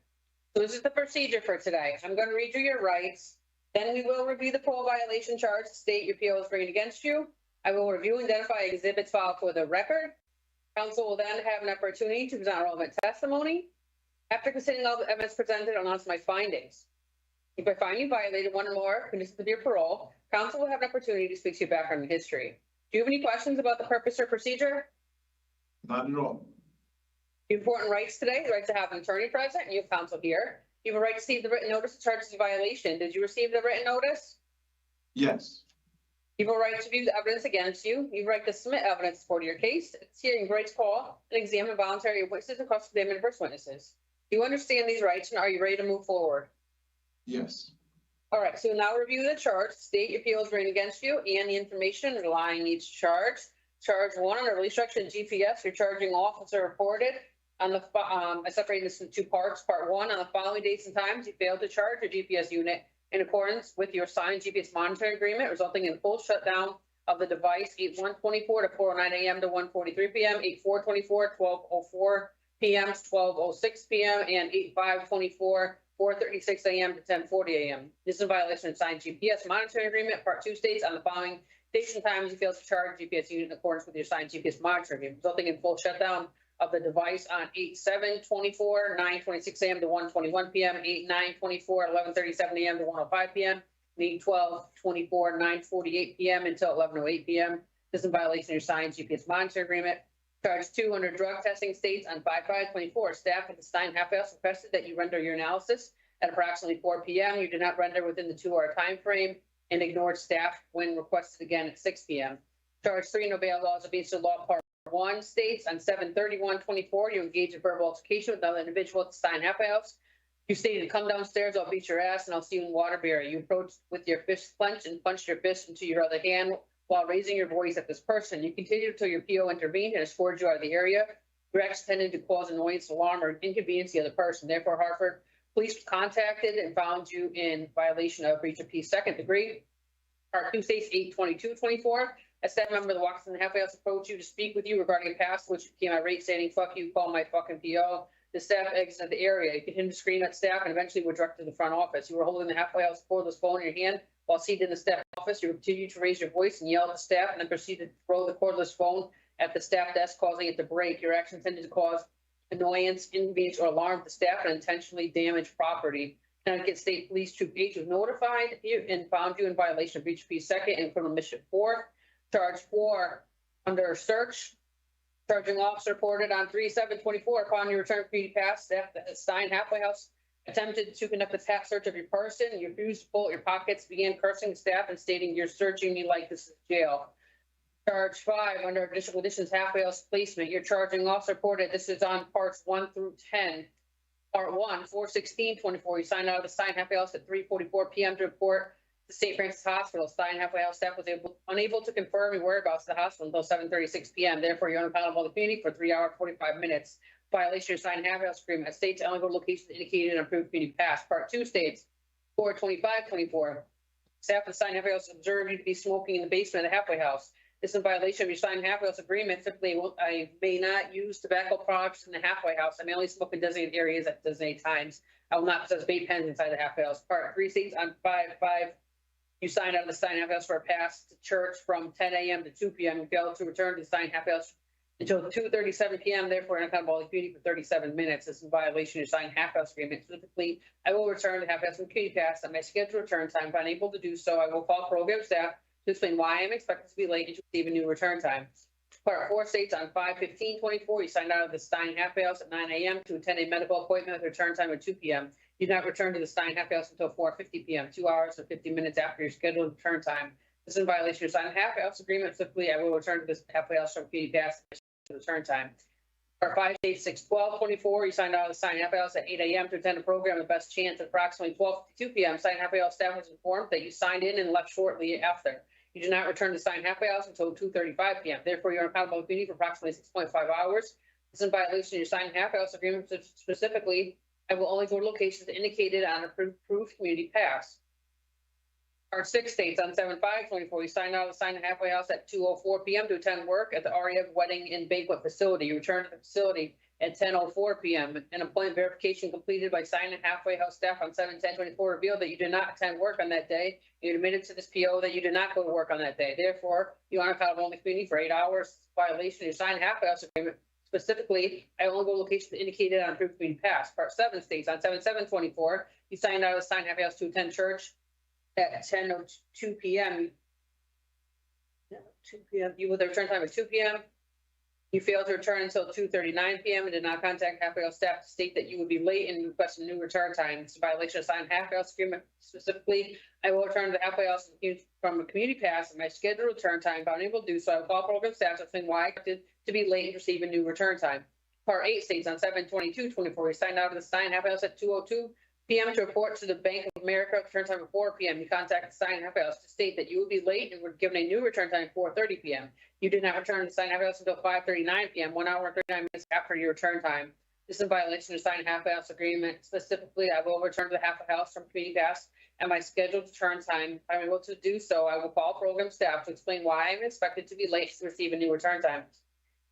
So this is the procedure for today. I'm going to read you your rights. Then we will review the parole violation charge the state your PO is bringing against you. I will review and identify exhibits filed for the record. Counsel will then have an opportunity to present relevant testimony. After considering all the evidence presented, I'll announce my findings. If I find you violated one or more conditions of your parole, counsel will have an opportunity to speak to your background and history. Do you have any questions about the purpose or procedure? Not at all. The important rights today, the right to have an attorney present, and you have counsel here. You have a right to receive the written notice of charges of violation. Did you receive the written notice? Yes. You have a right to view the evidence against you. You have a right to submit evidence in support of your case. It's hearing right to call and examine voluntary witnesses and cross-examine adverse witnesses. Do you understand these rights, and are you ready to move forward? Yes. All right, so now review the charge, state your appeal is bringing against you, and the information underlying each charge. Charge 1 under release instruction GPS, your charging officer reported on the, I separated this into two parts. Part 1, on the following dates and times you failed to charge your GPS unit in accordance with your signed GPS monitoring agreement, resulting in full shutdown of the device 8/1/24 to 4:09 a.m. to 1:43 p.m., 8/4/24, 12:04 PM to 12:06 PM, and 8/5/24, 4:36 AM to 10:40 AM. This is in violation of signed GPS monitoring agreement. Part 2 states on the following station times you fail to charge GPS unit in accordance with your signed GPS monitoring agreement, resulting in full shutdown of the device on 8/7/24, 9:26 AM to 1:21 PM, 8/9/24, 11:37 AM to 1:05 PM, and 8/12/24, 9:48 PM until 11:08 PM. This is in violation of your signed GPS monitoring agreement. Charge 2 under drug testing states on 5/5/24. Staff at the Stein Half House requested that you render your analysis at approximately 4 PM. You did not render within the 2-hour time frame and ignored staff when requested again at 6 PM. Charge 3 no bail laws of Eastern Law Part 1 states on 7/31/24. You engage in verbal altercation with another individual at the Stein Half House. You stated, "Come downstairs, I'll beat your ass and I'll see you in Waterbury." You approached with your fist clenched and punched your fist into your other hand while raising your voice at this person. You continued until your PO intervened and escorted you out of the area. Your actions tended to cause annoyance, alarm, or inconvenience the other person. Therefore, Hartford police contacted and found you in violation of breach of peace 2nd degree. Part 2 states 8/22/24. A staff member of the Washington Half House approached you to speak with you regarding a past which became irate, stating, "Fuck you, call my fucking PO." The staff exited the area. You continued to scream at staff and eventually were directed to the front office. You were holding the Half House cordless phone in your hand while seated in the staff office. You continued to raise your voice and yell at the staff and then proceeded to throw the cordless phone at the staff desk, causing it to break. Your action tended to cause annoyance, inconvenience, or alarm to the staff and intentionally damage property. Connecticut State Police Troop H was notified you and found you in violation of breach of peace 2nd and criminal mischief 4. Charge 4 under search. Charging officer reported on 3/7/24 upon your return from community pass, staff at Stein Halfway House attempted to conduct a tap search of your person. You refused to pull out your pockets, began cursing the staff and stating, "You're searching me like this is jail." Charge 5 under additional conditions halfway house placement. Your charging officer reported, this is on parts 1 through 10. Part 1, 4/16/24. You signed out of the Stein Halfway House at 3:44 PM to report to St. Francis Hospital. Stein Halfway House staff was unable to confirm your whereabouts at the hospital until 7:36 PM. Therefore, you're unaccounted the community for 3 hours, 45 minutes. Violation of Stein Halfway House agreement. States only go to locations indicated in approved community pass. Part 2 states 4/25/24. Staff of the Stein Halfway House observed you to be smoking in the basement of the Halfway House. This is in violation of your Stein Halfway House agreement. Typically, I may not use tobacco products in the Halfway House. I may only smoke in designated areas at designated times. I will not possess vape pens inside the Halfway House. Part 3 states on 5/5. You signed out of the Stein Halfway House for a pass to church from 10 AM to 2 PM. You failed to return to the Stein Halfway House until 2:37 PM. Therefore, unaccountable community for 37 minutes. This is in violation of your Stein Halfway House agreement. Specifically, I will return to the Halfway House and community pass at my scheduled return time. If unable to do so, I will call program staff to explain why I am expected to be late and to receive a new return time. Part 4 states on 5/15/24. You signed out of the Stein Halfway House at 9 AM to attend a medical appointment with return time at 2 PM. You did not return to the Stein Halfway House until 4:50 PM, 2 hours and 50 minutes after your scheduled return time. This is in violation of Stein Halfway House agreement. Specifically, I will return to this Halfway House from community pass at return time. Part 5 states 6/12/24. You signed out of the Stein Halfway House at 8 AM to attend a program with best chance at approximately 12:52 PM. Stein Halfway House staff was informed that you signed in and left shortly after. You did not return to Stein Halfway House until 2:35 PM. Therefore, you're unaccountable community for approximately 6.5 hours. This is in violation of your Stein Halfway House agreement. Specifically, I will only go to locations indicated on approved community pass. Part 6 states on 7/5/24. You signed out of the Stein Halfway House at 2:04 PM to attend work at the REF Wedding and Banquet Facility. You returned to the facility at 10:04 PM. An employment verification completed by Stein Halfway House staff on 7/10/24 revealed that you did not attend work on that day. You admitted to this PO that you did not go to work on that day. Therefore, you are unaccountable in the community for 8 hours. Violation of your Stein Halfway House agreement. Specifically, I only go locations indicated on approved community pass. Part 7 states on 7/7/24. You signed out of the Stein Halfway House to attend church at 10:02 PM. 2 PM. You with a return time at 2 PM. You failed to return until 2:39 PM and did not contact Halfway House staff to state that you would be late and request a new return time. It's a violation of Stein Halfway House agreement. Specifically, I will return to the Halfway House from a community pass at my scheduled return time. If unable to do so, I will call program staff to explain why I expected to be late and receive a new return time. Part 8 states on 7/22/24. You signed out of the Stein Halfway House at 2:02 PM to report to the Bank of America return time at 4 PM. You contacted the Stein Halfway House to state that you would be late and were given a new return time at 4:30 PM. You did not return to the Stein Halfway House until 5:39 PM, 1 hour and 39 minutes after your return time. This is a violation of the Stein Halfway House agreement. Specifically, I will return to the Halfway House from community pass at my scheduled return time. If I'm able to do so, I will call program staff to explain why I'm expected to be late to receive a new return time.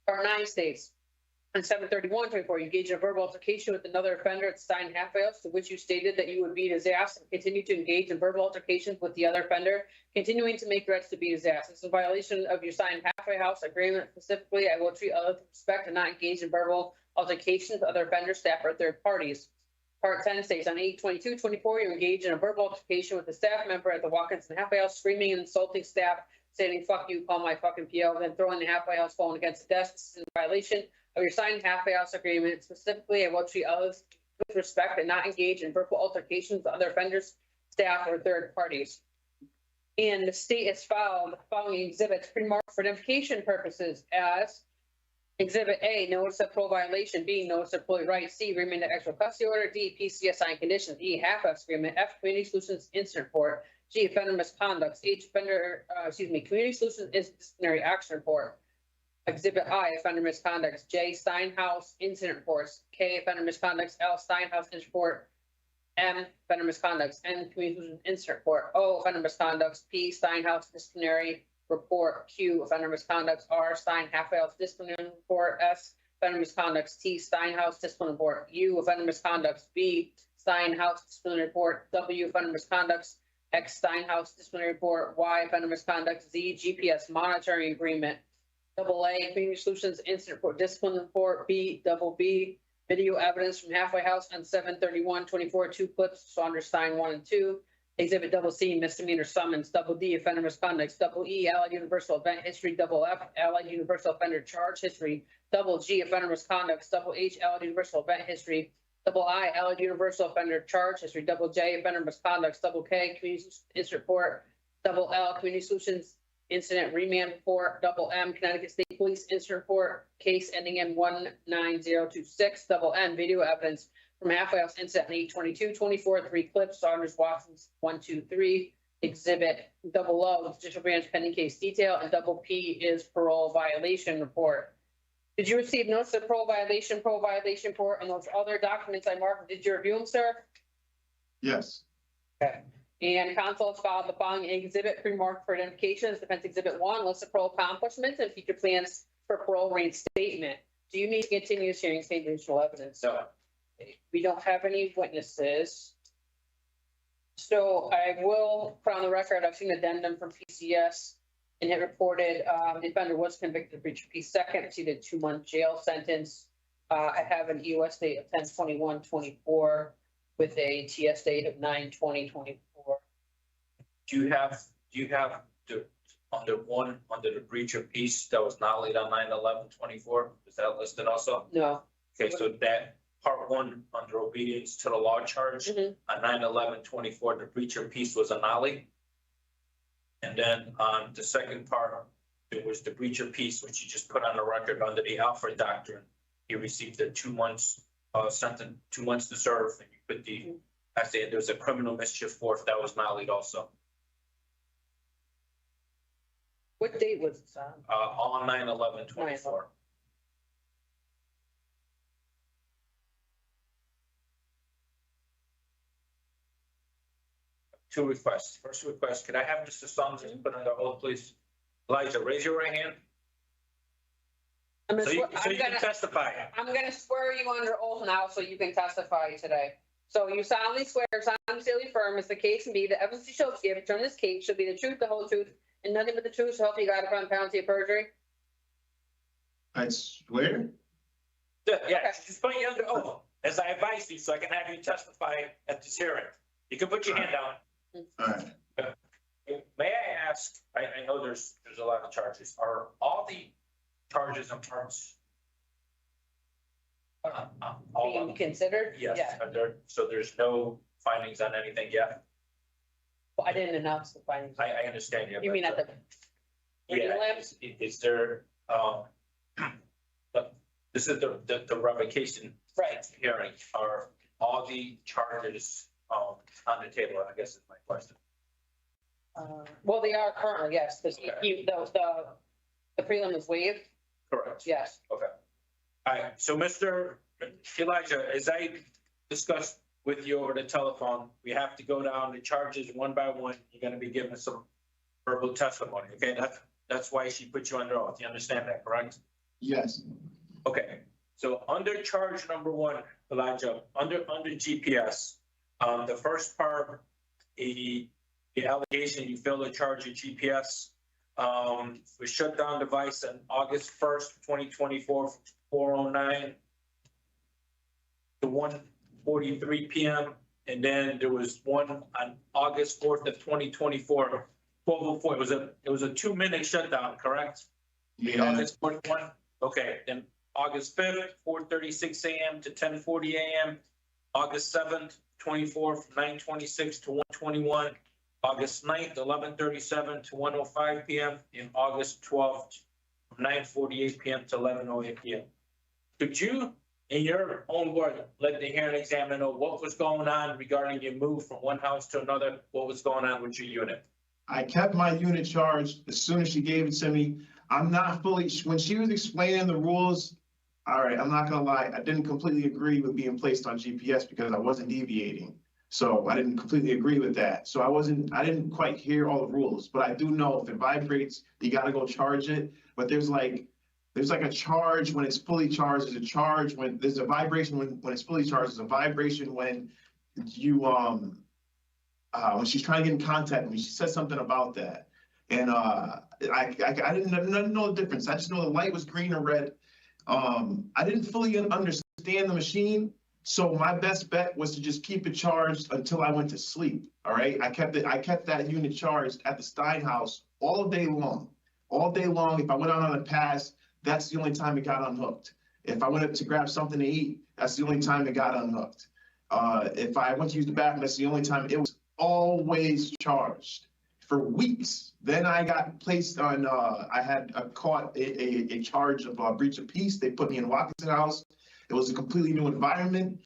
Part 9 states On 7/31/24, you engaged in a verbal altercation with another offender at Stein Halfway House, to which you stated that you would beat his ass and continue to engage in verbal altercations with the other offender, continuing to make threats to beat his ass. This is a violation of your Stein Halfway House agreement. Specifically, I will treat others with respect and not engage in verbal altercations with other offenders, staff, or third parties. Part 10 states on 8/22/24, you engage in a verbal altercation with a staff member at the Watkinson Halfway House, screaming and insulting staff, saying, "Fuck you, call my fucking PO," then throwing the Halfway House phone against the desk. This is a violation of your signed Halfway House agreement. Specifically, I will treat others with respect and not engage in verbal altercations with other offenders, staff, or third parties. And the state has filed the following exhibits pre-marked for identification purposes as Exhibit A, notice of parole violation. B, notice of employee rights. C, remand of extra custody order. D, PCSI and conditions. E, half-house agreement. F, community solutions incident report. G, offender misconduct. H, community solutions disciplinary action report. Exhibit I, offender misconduct. J, Steinhaus incident reports. K, offender misconduct. L, Steinhaus incident report. M, offender misconduct. N, community solutions incident report. O, offender misconduct. P, Steinhaus disciplinary report. Q, offender misconduct. R, Stein Halfway House disciplinary report. S, offender misconduct. T, Steinhaus disciplinary report. U, offender misconduct. B, Steinhaus disciplinary report. W, offender misconduct. X, Steinhaus disciplinary report. Y, offender misconduct. Z, GPS monitoring agreement. AA, community solutions incident report, discipline report. B, video evidence from Halfway House on 7/31/24, 2 clips, Saunders, Stein 1 and 2. Exhibit C, misdemeanor summons. D, offender misconduct. E, Allied Universal event history. F, Allied Universal offender charge history. G, offender misconduct. H, Allied Universal event history. I, Allied Universal offender charge history. J, offender misconduct. K, community incident report. L, community solutions incident remand report. M, Connecticut State Police incident report, case ending in 19026. N, video evidence from Halfway House incident 8/22/24, 3 clips, Saunders, Watson's 1, 2, 3. Exhibit O, judicial branch pending case detail, and P is parole violation report. Did you receive notice of parole violation report, and those other documents I marked? Did you review them, sir? Yes. Okay. And council has filed the following exhibit pre-marked for identification as Defense Exhibit 1, list of parole accomplishments and future plans for parole reinstatement. Do you need to continue this hearing, state additional evidence? No. We don't have any witnesses. So I will put on the record, I've seen addendum from PCS, and it reported the offender was convicted of breach of peace. Second, received a 2-month jail sentence. I have an EOS date of 10/21/24 with a TS date of 9/20/24. Do you have the under the breach of peace that was not laid on 9/11/24? Is that listed also? No. Okay, so that part 1 under obedience to the law charge on 9/11/24, the breach of peace was a nollie. And then on the second part, there was the breach of peace, which you just put on the record under the Alfred doctrine. He received a 2 months sentence, 2 months to serve, and you put I said there was a criminal mischief fourth that was nollied also. What date was it on? On 9/11/24. Two requests. First request, could I have Mr. Saunders put under oath, please? Elijah, raise your right hand. So you can testify. I'm gonna swear you under oath now so you can testify today. So you solemnly swear, solemnly affirm, as the case may be, the evidence you shall give during this case shall be the truth, the whole truth, and nothing but the truth, so help you God upon penalty of perjury? I swear. Yeah, just put you under oath, as I advise you, so I can have you testify at this hearing. You can put your hand down. All right. May I ask, I know there's a lot of charges. Are all the charges and parts Being considered? Yes, Yeah. so there's no findings on anything yet? Well, I didn't announce the findings. I understand you. You mean at the? Yeah, is there, this is the revocation. Right. Hearing, are all the charges on the table, I guess is my question. Well, they are currently, yes, because the prelim is waived, Correct. yes. Okay. All right, so Mr. Elijah, as I discussed with you over the telephone, we have to go down the charges one by one. You're gonna be giving some verbal testimony, okay? That's why she put you under oath. You understand that, correct? Yes. Okay, So under charge number one, Elijah, under GPS, the first part, the allegation you failed to charge your GPS, was shut down device on August 1st, 2024, 4:09 to 1:43 p.m. And then there was one on August 4th of 2024, 12:04. It was a 2-minute shutdown, correct? The August 4th one? Okay, then August 5th, 4:36 a.m. to 10:40 a.m. August 7th, 24th, 9:26 to 1:21. August 9th, 11:37 to 1:05 p.m. And August 12th, 9:48 p.m. to 11:08 p.m. Could you, in your own word, let the hearing examiner know what was going on regarding your move from one house to another? What was going on with your unit? I kept my unit charged as soon as she gave it to me. I'm not fully, when she was explaining the rules, all right, I'm not gonna lie, I didn't completely agree with being placed on GPS because I wasn't deviating. So I didn't completely agree with that. So I didn't quite hear all the rules, but I do know if it vibrates, you gotta go charge it. But there's like a charge when it's fully charged, there's a charge when there's a vibration when it's fully charged, there's a vibration when you, when she's trying to get in contact with me, she said something about that. And I didn't know the difference. I just know the light was green or red. I didn't fully understand the machine. So my best bet was to just keep it charged until I went to sleep. All right. I kept that unit charged at the Stein house all day long. All day long. If I went out on a pass, that's the only time it got unhooked. If I went up to grab something to eat, that's the only time it got unhooked. If I went to use the bathroom, that's the only time it was always charged for weeks. Then I got placed on, I had caught a charge of breach of peace. They put me in Watkinson House. It was a completely new environment.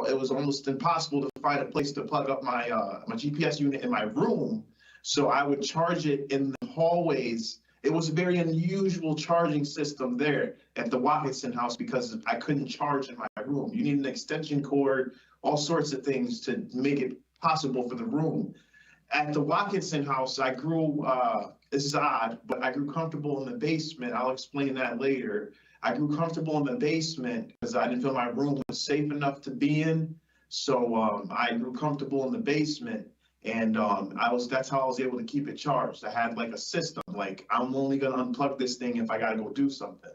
It was almost impossible to find a place to plug up my my GPS unit in my room. So I would charge it in the hallways. It was a very unusual charging system there at the Watkinson House because I couldn't charge in my room. You need an extension cord, all sorts of things to make it possible for the room. At the Watkinson House, I grew, this is odd, but I grew comfortable in the basement. I'll explain that later. I grew comfortable in the basement because I didn't feel my room was safe enough to be in. So I grew comfortable in the basement, and that's how I was able to keep it charged. I had like a system, like I'm only gonna unplug this thing if I gotta go do something.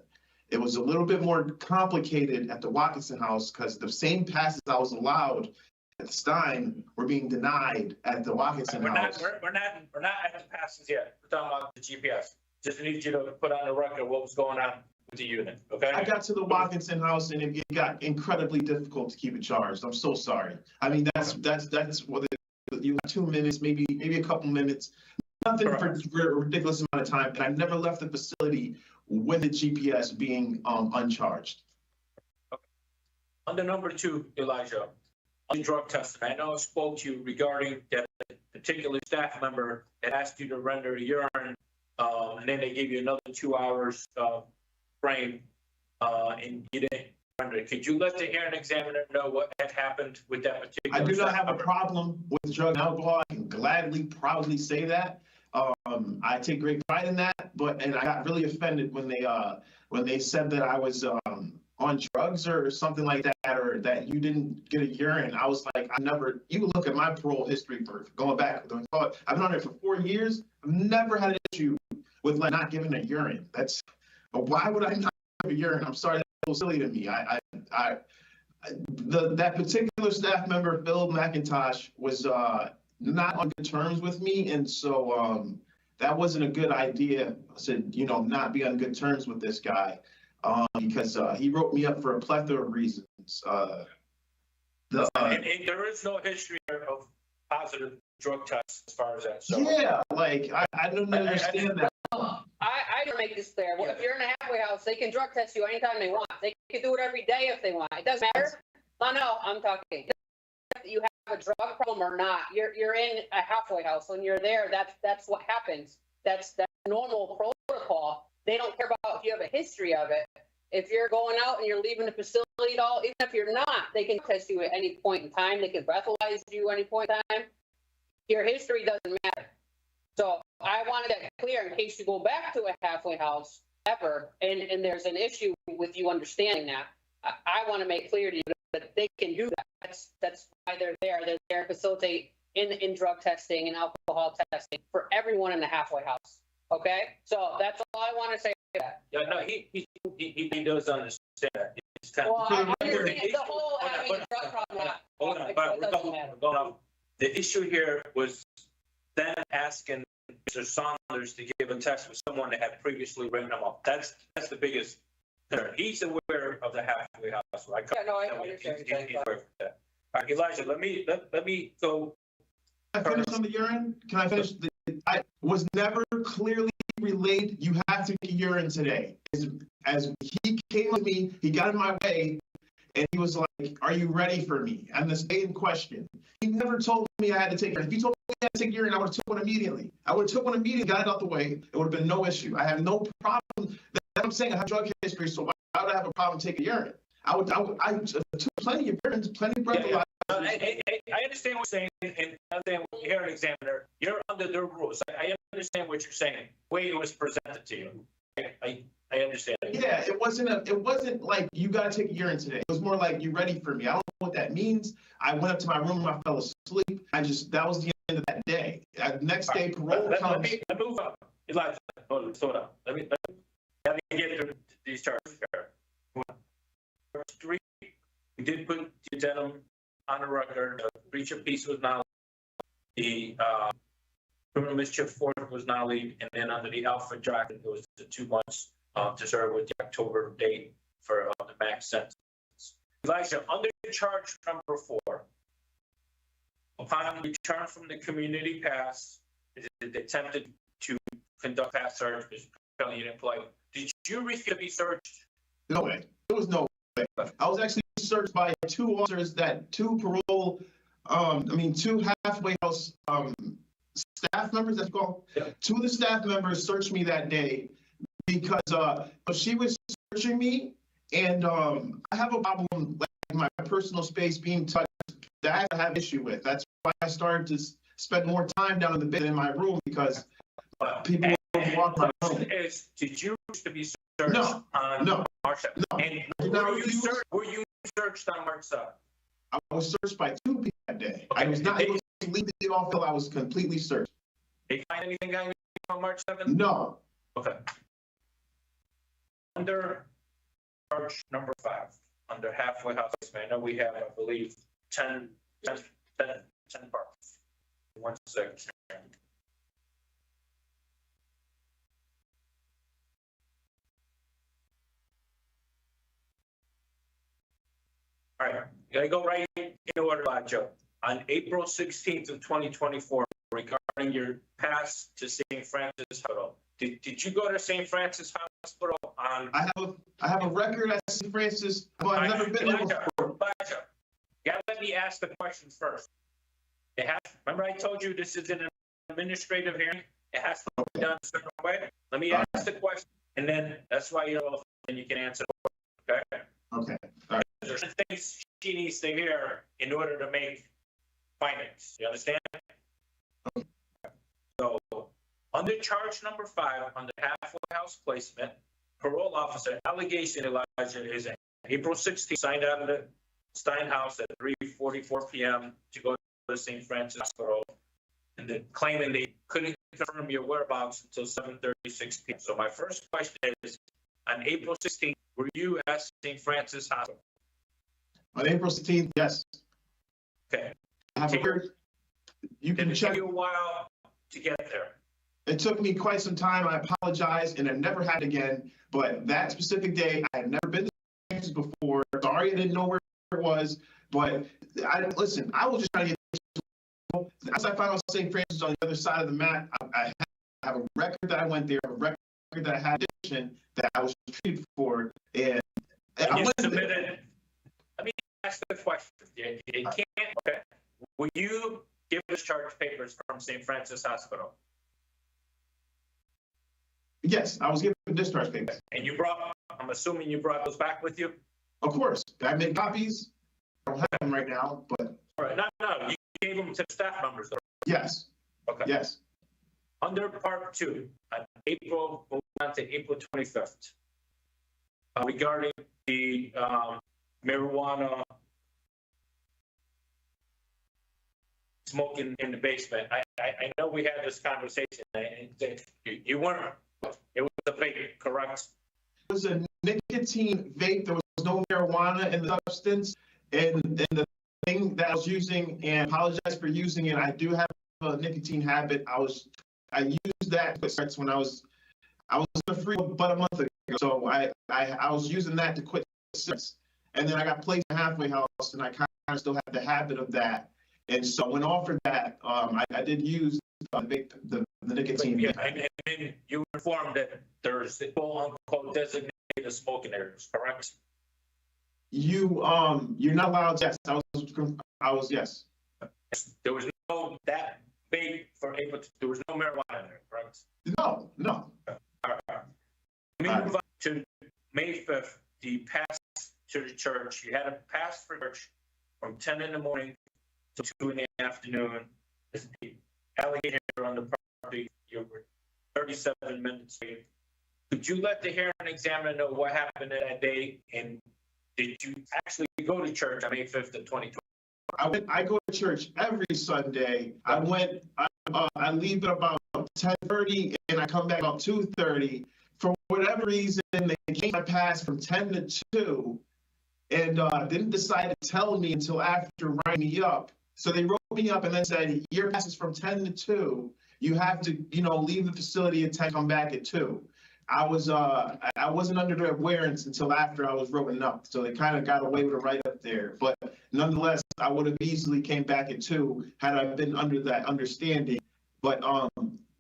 It was a little bit more complicated at the Watkinson House because the same passes I was allowed at the Stein were being denied at the Watkinson House. We're not at the passes yet. We're talking about the GPS. Just need you to put on the record what was going on with the unit, okay? I got to the Watkinson House and it got incredibly difficult to keep it charged. I'm so sorry. I mean, that's what you have 2 minutes, maybe a couple minutes, nothing for a ridiculous amount of time. And I never left the facility with the GPS being uncharged. Okay. Under number 2, Elijah, on drug testing, I know I spoke to you regarding that particular staff member that asked you to render urine, and then they gave you another 2 hours frame, and you didn't render it. Could you let the hearing examiner know what had happened with that particular? I do not have a problem with drug and alcohol. I can gladly, proudly say that. I take great pride in that, and I got really offended when they said that I was on drugs or something like that, or that you didn't get a urine. I was like, you look at my parole history for going back. I've been on it for 4 years. I've never had an issue with like not giving a urine. Why would I not give a urine? I'm sorry, that's so silly to me. That particular staff member, Phil McIntosh, was not on good terms with me, and so that wasn't a good idea to not be on good terms with this guy. Because he wrote me up for a plethora of reasons. And there is no history of positive drug tests as far as that. So. Yeah, like I don't understand that. I don't make this clear. Well, if you're in a halfway house, they can drug test you anytime they want. They can do it every day if they want. It doesn't matter. No, I'm talking. You have a drug problem or not. You're in a halfway house. When you're there, that's what happens. That's normal protocol. They don't care about if you have a history of it. If you're going out and you're leaving the facility at all, even if you're not, they can test you at any point in time. They can breathalyze you at any point in time. Your history doesn't matter. So I wanted that clear in case you go back to a halfway house ever, and there's an issue with you understanding that. I want to make clear to you that they can do that. That's why they're there. They're there to facilitate in drug testing and alcohol testing for everyone in the halfway house. Okay, so that's all I want to say. Yeah, no, he does understand that. It's kind Well, I of- understand the whole having a drug problem. Hold on, It but doesn't matter. we're going on. The issue here was then asking Mr. Saunders to give a test with someone that had previously written him up. That's the biggest concern. He's aware of the halfway house, right? Yeah, no, I understand. He's aware of that. All right, Elijah, let me go. Can I finish on the urine? Can I finish? I was never clearly relayed, you have to get urine today. As he came to me, he got in my way, and he was like, are you ready for me? And the same question. He never told me I had to take urine. If he told me I had to take urine, I would have took one immediately. I would have took one immediately, got it out the way. It would have been no issue. I have no problem. I'm saying I have drug history, so why would I have a problem taking urine? I took plenty of urine, plenty of breathalyzers. I understand what you're saying, and then here an examiner, you're under the rules. I understand what you're saying, the way it was presented to you. I understand. Yeah, it wasn't like you got to take a urine today. It was more like you ready for me. I don't know what that means. I went up to my room, I fell asleep. That was the end of that day. Next day, parole comes. Let me move up. Elijah, slow down. Let me get through these charges here. First three, we did put the addendum on the record. Breach of peace was not. The criminal mischief fourth was not lead, and then under the Alfred draft, it was the 2 months to serve with the October date for the max sentence. Elijah, under charge number 4, upon return from the community pass, they attempted to conduct pass search, because you didn't play. Did you refuse to be searched? No way. There was no way. I was actually searched by 2 officers two parole, two halfway house staff members, that's called. Yeah. 2 of the staff members searched me that day because she was searching me, and I have a problem like my personal space being touched that I have issue with. That's why I started to spend more time down in the bed in my room, because people walk my room. Did you wish to be searched on March 7th? No. Were you searched on March 7th? I was searched by 2 people that day. Okay. I was not able to leave it off until I was completely searched. Did you find anything on March 7th? No. Okay. Under charge number 5, under halfway house, I know we have, I believe, 10 parts. 1 second. All right, gotta go right in order, Joe. On April 16th of 2024, regarding your pass to St. Francis Hospital, did you go to St. Francis Hospital on? I have a record at St. Francis, but I've never been there before. You gotta let me ask the questions first. Remember I told you this is an administrative hearing? It has to be done a certain way. Let me ask the question, and then that's why you're off, and you can answer the question. Okay? Okay. All right. There's things she needs to hear in order to make findings. You understand? Okay. So, under charge number 5, under halfway house placement, parole officer allegation, Elijah, is April 16th, signed out of the Stein House at 3:44 p.m. to go to St. Francis Hospital, and then claiming they couldn't confirm your whereabouts until 7:36 p.m. So my first question is, on April 16th, were you at St. Francis Hospital? On April 16th, yes. Okay. I have a record. You can check. It took you a while to get there. It took me quite some time. I apologize, and it never happened again. But that specific day, I had never been to Francis before. Sorry, I didn't know where it was. But I was just trying to get. As I found out St. Francis on the other side of the map, I have a record that I went there, a record that I had addiction that I was treated for, and I went submitted. Let me ask the question. It can't. Okay. Will you give discharge papers from St. Francis Hospital? Yes, I was given discharge papers. And I'm assuming you brought those back with you? Of course. I made copies. I don't have them right now, but. All right. No. You gave them to the staff members, though. Yes. Okay. Yes. Under part 2, on April 25th, regarding the marijuana smoking in the basement. I know we had this conversation, and you weren't, it was a vape, correct? It was a nicotine vape. There was no marijuana in the substance. And the thing that I was using, and I apologize for using it, I do have a nicotine habit. I used that when I was free about a month ago. So I was using that to quit cigarettes. And then I got placed in a halfway house, and I kind of still had the habit of that. And so when offered that, I did use the nicotine. Yeah, and then you were informed that there's quote unquote designated smoking areas, correct? You're not allowed. Yes, I was. Yes. There was no that vape for able to. There was no marijuana in there, correct? No. All right. Let me move on to May 5th. The pass to the church. You had a pass for church from 10 in the morning to 2 in the afternoon. This is the alligator on the property. You were 37 minutes late. Could you let the hearing examiner know what happened that day? And did you actually go to church on May 5th of 2020? I go to church every Sunday. I leave at about 10:30 and I come back about 2:30. For whatever reason, they changed my pass from 10 to 2 and didn't decide to tell me until after writing me up. So they wrote me up and then said, your pass is from 10 to 2. You have to, leave the facility at 10, come back at 2. I wasn't under their awareness until after I was written up. So they kind of got away with it right up there. But nonetheless, I would have easily came back at 2 had I been under that understanding. But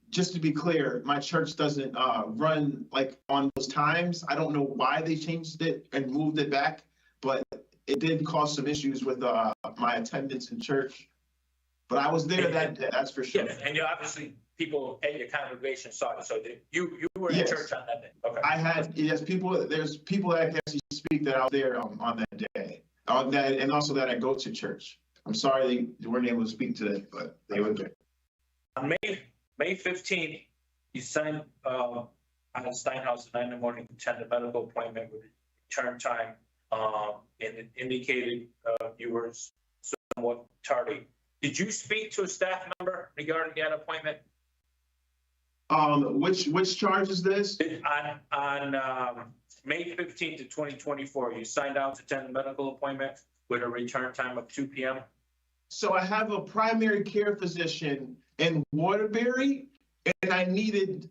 just to be clear, my church doesn't run like on those times. I don't know why they changed it and moved it back, but it did cause some issues with my attendance in church. But I was there that day, that's for sure. Yes, and you obviously people at your congregation saw it, so you were in church on that day. Okay. I had there's people that can actually speak that I was there on that day, and also that I go to church. I'm sorry they weren't able to speak to it, but they were there. On May 15th, you signed out of Steinhaus at 9 in the morning to attend a medical appointment with return time, and it indicated you were somewhat tardy. Did you speak to a staff member regarding that appointment? Which charge is this? On May 15th of 2024, you signed out to attend a medical appointment with a return time of 2 p.m. So I have a primary care physician in Waterbury, and I needed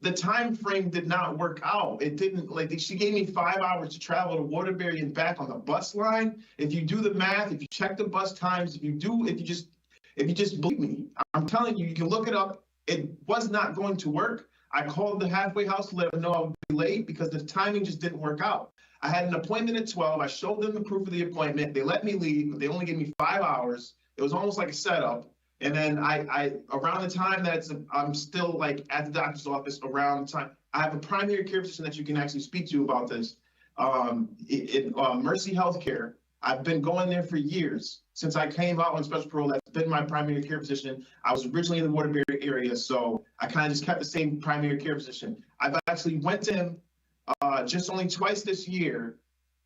the time frame did not work out. It didn't she gave me 5 hours to travel to Waterbury and back on the bus line. If you do the math, if you check the bus times, if you just believe me, I'm telling you, you can look it up. It was not going to work. I called the halfway house to let them know I would be late because the timing just didn't work out. I had an appointment at 12. I showed them the proof of the appointment. They let me leave, but they only gave me 5 hours. It was almost like a setup. And then I around the time that I'm still like at the doctor's office around the time, I have a primary care physician that you can actually speak to about this. Mercy Healthcare. I've been going there for years. Since I came out on special parole, that's been my primary care physician. I was originally in the Waterbury area, so I kind of just kept the same primary care physician. I've actually went to him just only twice this year.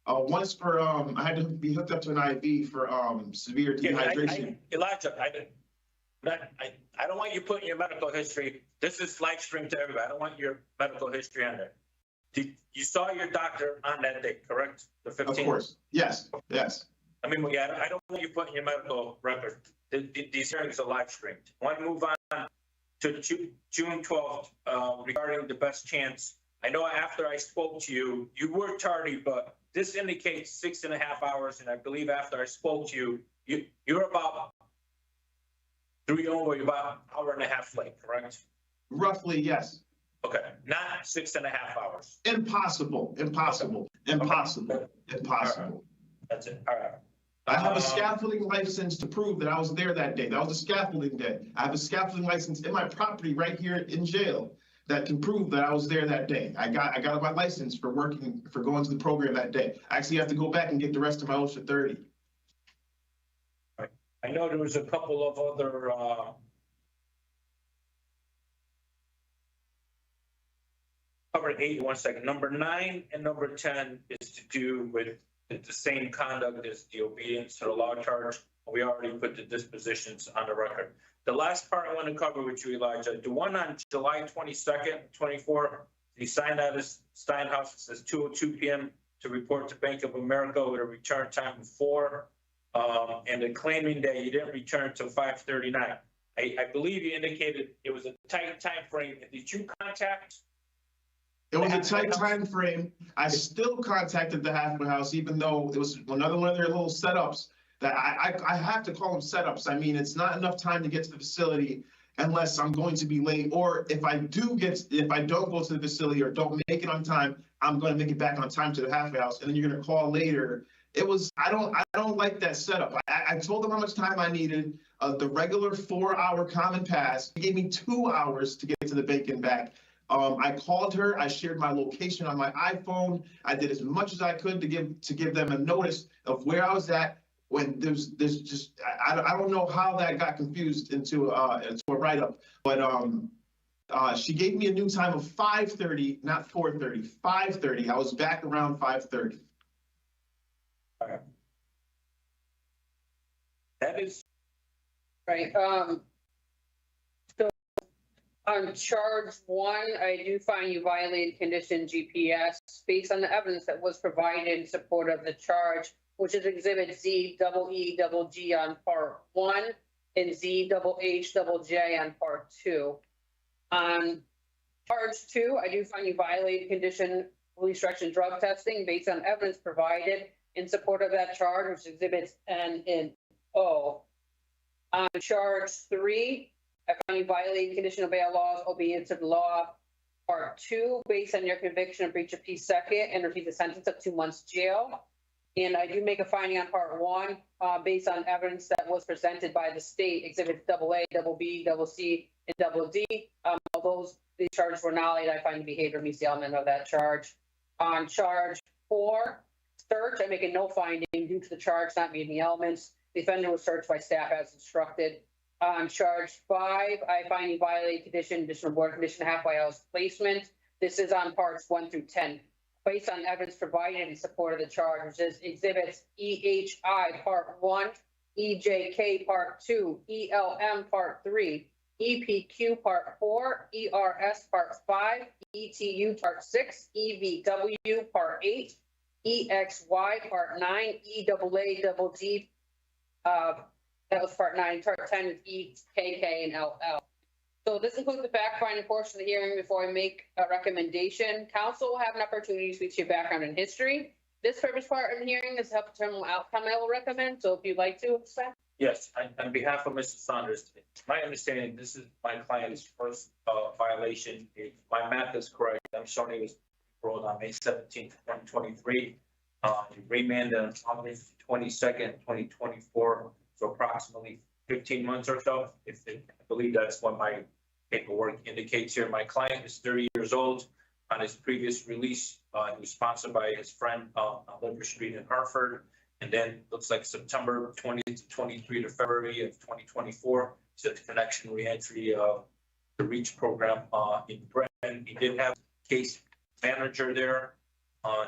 Once for I had to be hooked up to an IV for severe dehydration. Elijah, I don't want you putting your medical history. This is live stream to everybody. I don't want your medical history on there. You saw your doctor on that day, correct? The 15th? Of course. Yes. I mean, I don't want you putting your medical record. These hearings are live streamed. I want to move on to June 12th regarding the best chance. I know after I spoke to you, you were tardy, but this indicates 6.5 hours. And I believe after I spoke to you, you're about you're about an hour and a half late, correct? Roughly, yes. Okay, not 6.5 hours. Impossible. Okay. All right. That's it. All right. I have a scaffolding license to prove that I was there that day. That was a scaffolding day. I have a scaffolding license in my property right here in jail that can prove that I was there that day. I got my license for going to the program that day. I actually have to go back and get the rest of my OSHA 30. I know there was a couple of other cover 8 1 second. Number 9 and number 10 is to do with it's the same conduct as the obedience to the law charge. We already put the dispositions on the record. The last part I want to cover with you, Elijah, the one on July 22nd, 24, he signed out his Steinhaus. It says 2:02 p.m. to report to Bank of America with a return time of 4, and they're claiming that you didn't return till 5:39. I believe you indicated it was a tight time frame. Did you contact? It was a tight time frame. I still contacted the halfway house, even though it was another one of their little setups that I have to call them setups. I mean, it's not enough time to get to the facility unless I'm going to be late, or if I don't go to the facility or don't make it on time, I'm going to make it back on time to the halfway house, and then you're going to call later. It was, I don't like that setup. I told them how much time I needed. The regular 4-hour common pass, he gave me 2 hours to get to the bank and back. I called her. I shared my location on my iPhone. I did as much as I could to give them a notice of where I was at. When there's just, I don't know how that got confused into a write-up, but she gave me a new time of 5:30, not 4:30, 5:30. I was back around 5:30. Okay. That is Right, so on charge 1, I do find you violated condition GPS based on the evidence that was provided in support of the charge, which is exhibit Z-E-E-G on part 1 and Z-H-J on part 2. On charge 2, I do find you violated condition police direction drug testing based on evidence provided in support of that charge, which is exhibits N and O. On charge 3, I find you violated conditional bail laws, obedience to the law, part 2, based on your conviction of breach of peace second and repeat the sentence of 2 months jail. And I do make a finding on part 1, based on evidence that was presented by the state, exhibits AA, B, C, and D. Although these charges were not laid, I find the behavior meets the element of that charge. On charge 4, search, I make a no finding due to the charge not meeting the elements. The offender was searched by staff as instructed. On charge 5, I find you violated condition, additional board condition, halfway house placement. This is on parts 1 through 10. Based on evidence provided in support of the charge, which is exhibits EHI part 1, EJK part 2, ELM part 3, EPQ part 4, ERS part 5, ETU part 6, EVW part 8, EXY part 9, EAADD, that was part 9, part 10 is EKK and LL. So this includes the fact-finding portion of the hearing. Before I make a recommendation, council will have an opportunity to speak to your background and history. This purpose part of the hearing is to help determine what outcome I will recommend. So if you'd like to, Seth. yes. On behalf of Mr. Saunders, my understanding, this is my client's first violation. If my math is correct, I'm showing it was paroled on May 17th, 2023. Remanded on August 22nd, 2024. So approximately 15 months or so. I believe that's what my paperwork indicates here. My client is 30 years old. On his previous release, he was sponsored by his friend on Liver Street in Hartford. And then looks like September 20 to 23 to February of 2024. So the connection reentry of the REACH program in Britain. He did have a case manager there.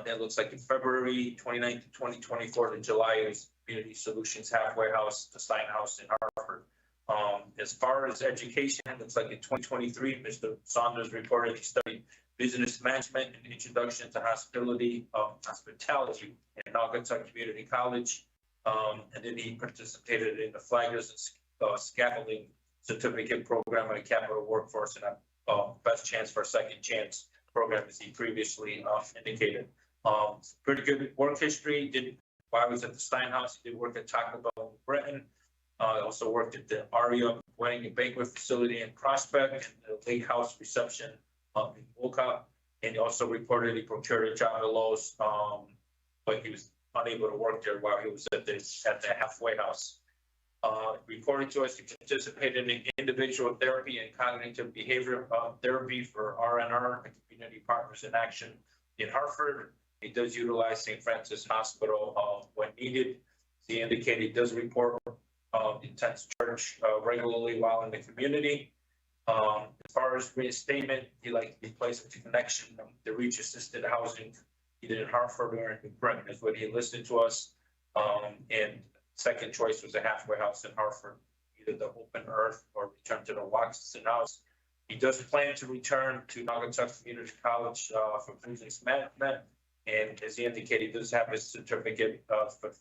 That looks like in February 29th to 2024 to July, it was Community Solutions Halfway House, the Steinhaus in Hartford. As far as education, it looks like in 2023, Mr. Saunders reported he studied business management and introduction to hospitality in Naugatuck Community College. And then he participated in the Flaggers and Scaffolding Certificate Program at Capital Workforce and Best Chance for a Second Chance program, as he previously indicated. Pretty good work history. While I was at the Steinhaus, he did work at Taco Bell in Britain. Also worked at the Aria Wedding and Banquet Facility in Prospect and the Lake House Reception in Boca. And he also reported he procured a job at Lowe's, but he was unable to work there while he was at the halfway house. Reported to us, he participated in individual therapy and cognitive behavior therapy for RNR, Community Partners in Action in Hartford. He does utilize St. Francis Hospital when needed. He indicated he does report intense church regularly while in the community. As far as reinstatement, he likes to be placed into connection, the REACH assisted housing either in Hartford or in New Britain is what he listed to us. And second choice was a halfway house in Hartford, either the open earth or return to the Watson house. He does plan to return to Naugatuck Community College for business management. And as he indicated, he does have his certificate for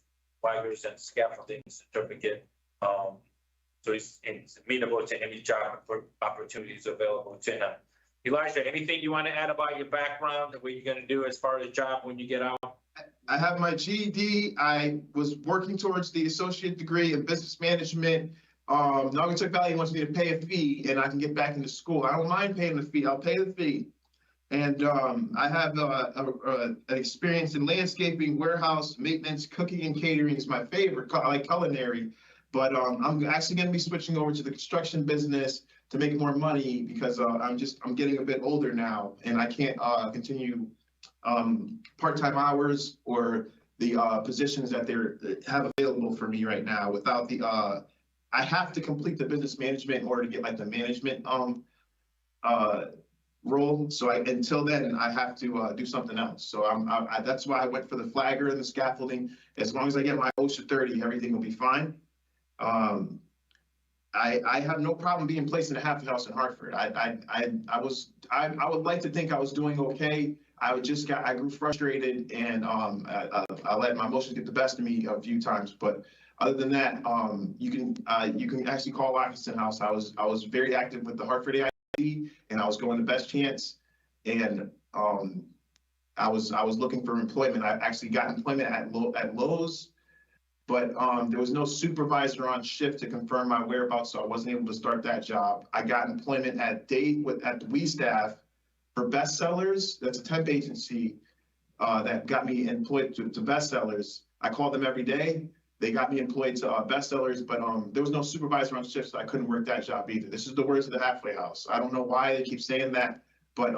flaggers and scaffolding certificate. So he's amenable to any job opportunities available to him. Elijah, anything you want to add about your background and what you're going to do as far as job when you get out? I have my GED. I was working towards the associate degree in business management. Naugatuck Valley wants me to pay a fee and I can get back into school. I don't mind paying the fee. I'll pay the fee. And I have an experience in landscaping, warehouse, maintenance, cooking and catering is my favorite. I like culinary, but I'm actually going to be switching over to the construction business to make more money because I'm getting a bit older now and I can't continue part-time hours or the positions that they have available for me right now without the I have to complete the business management in order to get like the management role. So until then, I have to do something else. So that's why I went for the flagger and the scaffolding. As long as I get my OSHA 30, everything will be fine. I have no problem being placed in a halfway house in Hartford. I would like to think I was doing okay. I grew frustrated and I let my emotions get the best of me a few times. But other than that, you can actually call Atkinson House. I was very active with the Hartford AID and I was going the best chance. And I was looking for employment. I actually got employment at Lowe's. But there was no supervisor on shift to confirm my whereabouts, so I wasn't able to start that job. I got employment at the We Staff for Bestsellers. That's a temp agency that got me employed to Bestsellers. I called them every day. They got me employed to Bestsellers, but there was no supervisor on shift, so I couldn't work that job either. This is the words of the halfway house. I don't know why they keep saying that, but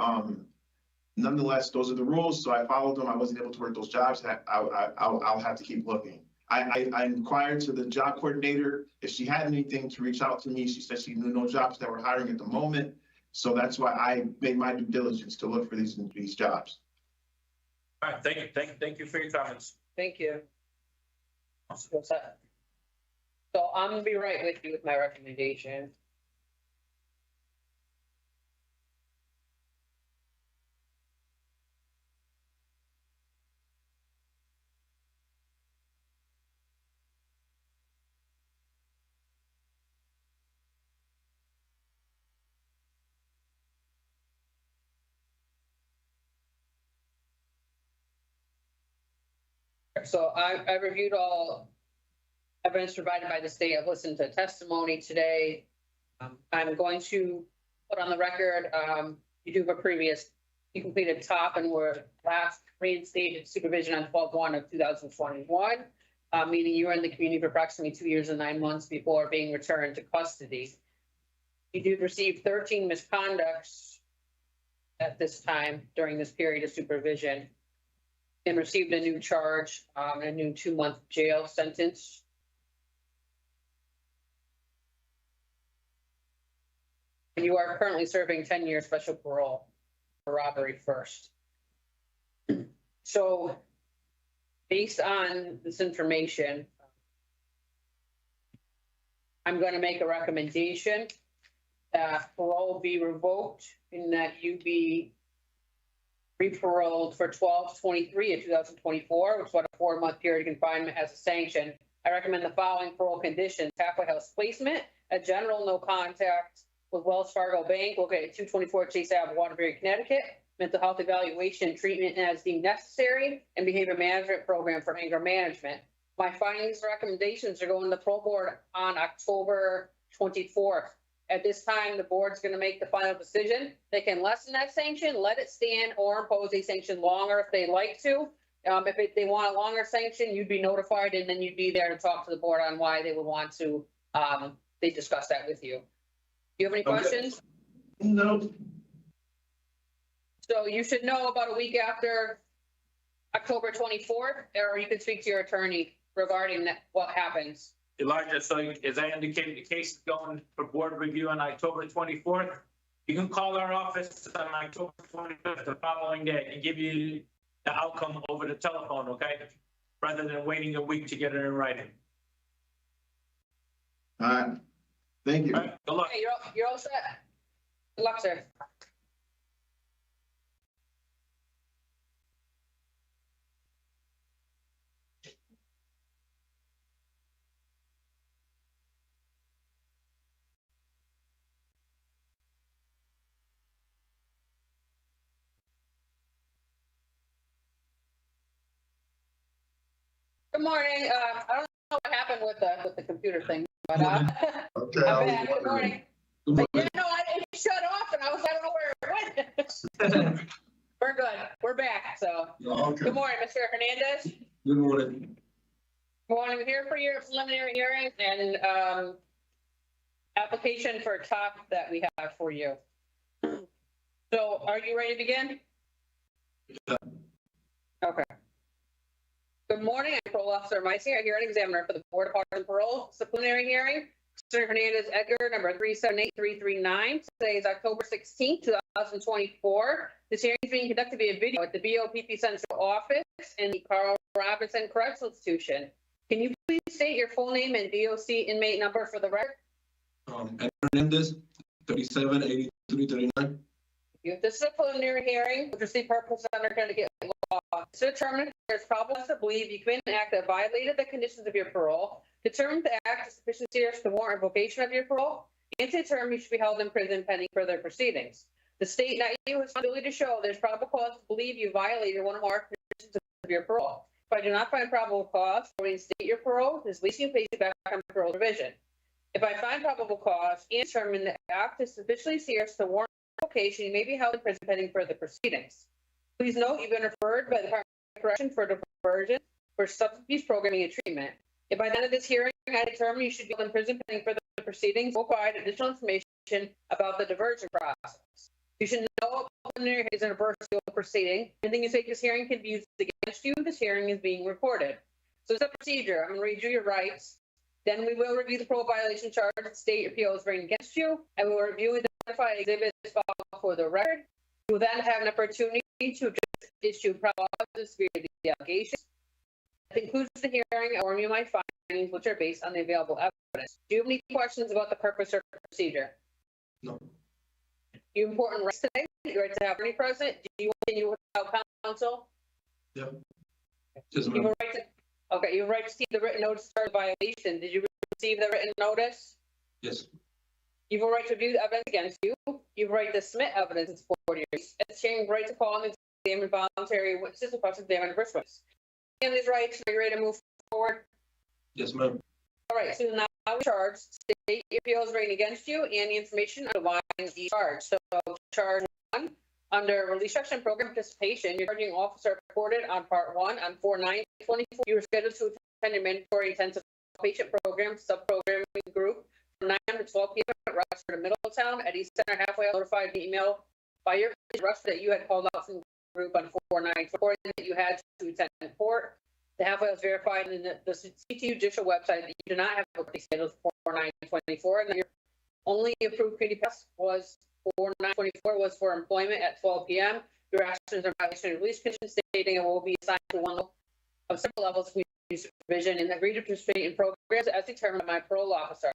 nonetheless, those are the rules. So I followed them. I wasn't able to work those jobs. I'll have to keep looking. I inquired to the job coordinator if she had anything to reach out to me. She said she knew no jobs that were hiring at the moment. So that's why I made my due diligence to look for these jobs. All right, thank you for your comments. Thank you. So I'm gonna be right with you with my recommendation. So I reviewed all evidence provided by the state. I've listened to testimony today. I'm going to put on the record, you do have you completed top and were last reinstated supervision on 12/1 of 2021, meaning you were in the community for approximately 2 years and 9 months before being returned to custody. You did receive 13 misconducts at this time during this period of supervision, and received a new charge, and a new 2-month jail sentence. And you are currently serving 10-year special parole for robbery first. So based on this information, I'm going to make a recommendation that parole be revoked and that you be re-paroled for 12/23 of 2024, which is what a 4-month period of confinement as a sanction. I recommend the following parole conditions: halfway house placement, a general no contact with Wells Fargo Bank located at 224 Chase Ave, Waterbury, Connecticut, mental health evaluation, treatment as deemed necessary, and behavior management program for anger management. My findings and recommendations are going to the parole board on October 24th. At this time, the board's going to make the final decision. They can lessen that sanction, let it stand, or impose a sanction longer if they like to. If they want a longer sanction, you'd be notified, and then you'd be there to talk to the board on why they would want to. They discuss that with you. Do you have any questions? No. So you should know about a week after October 24th, or you can speak to your attorney regarding that, what happens. Elijah, so as I indicated, the case is going for board review on October 24th. You can call our office on October 25th, the following day, and give you the outcome over the telephone, okay? Rather than waiting a week to get it in writing. All right, thank you. All right, good luck. Okay, you're all set. Good luck, sir. Good morning. I don't know what happened with the computer thing, but Okay. I'm back. Good morning. But yeah, no, it shut off and I don't know where it went. We're good. We're back. So Okay. good morning, Mr. Hernandez. Good morning. Good morning. We're here for your preliminary hearing and application for a top that we have for you. So are you ready to begin? Yeah. Okay. Good morning. I'm Parole Officer Meisinger, hearing examiner for the Board of Pardon and Parole. Disciplinary hearing. Mr. Hernandez Edgar, number 378339. Today is October 16, 2024. This hearing is being conducted via video at the BOPP Central Office in the Carl Robinson Correctional Institution. Can you please state your full name and DOC inmate number for the record? Edgar Hernandez, 378339. This is a preliminary hearing with the purpose under Connecticut law to determine if there's probable cause to believe you commit an act that violated the conditions of your parole, determine if the act is sufficiently serious to warrant revocation of your parole, and to determine you should be held in prison pending further proceedings. The state, not you, has responsibility to show there's probable cause to believe you violated one or more conditions of your parole. If I do not find probable cause to reinstate your parole, this leads you to place you back on parole provision. If I find probable cause and determine the act is sufficiently serious to warrant revocation, you may be held in prison pending further proceedings. Please note you've been referred by the Department of Correction for diversion for substance abuse programming and treatment. If by the end of this hearing I determine you should be held in prison pending further proceedings, we'll provide additional information about the diversion process. You should know preliminary is an adversarial proceeding. Anything you say at this hearing can be used against you. This hearing is being recorded. So it's a procedure. I'm going to read you your rights. Then we will review the parole violation charge and state your appeal is bringing against you, and we will review and identify exhibits filed for the record. You will then have an opportunity to issue probable causes via the allegations. That concludes the hearing. I warn you my findings, which are based on the available evidence. Do you have any questions about the purpose or procedure? No. You have important rights today. Your right to have attorney present. Do you want to continue without counsel? Yeah. Yes, You ma'am. have a right to. Okay, you have a right to see the written notice of violation. Did you receive the written notice? Yes. You have a right to review the evidence against you. You have a right to submit evidence in support of your case. Exchange right to call and examine voluntary witnesses and cross-examine adverse witnesses. And these rights, are you ready to move forward? Yes, ma'am. All right, so now we charge state appeals bringing against you and the information underlying the charge. So charge 1, under release action program participation, your charging officer reported on part 1 on 4/9/24. You were scheduled to attend a mandatory intensive patient program sub-programming group from 9 to 12 p.m. at Rochford, Middletown at East Center halfway. Notified the email by your Rochford that you had called out from the group on 4/9/24 that you had to attend court. The halfway was verified in the CTU judicial website that you do not have a court scheduled for 4/9/24, and that your only approved community pass was 4/9/24 was for employment at 12 p.m. Your actions are violation of release conditions stating it will be assigned to one of several levels of community supervision and agreed to participate in programs as determined by my parole officer.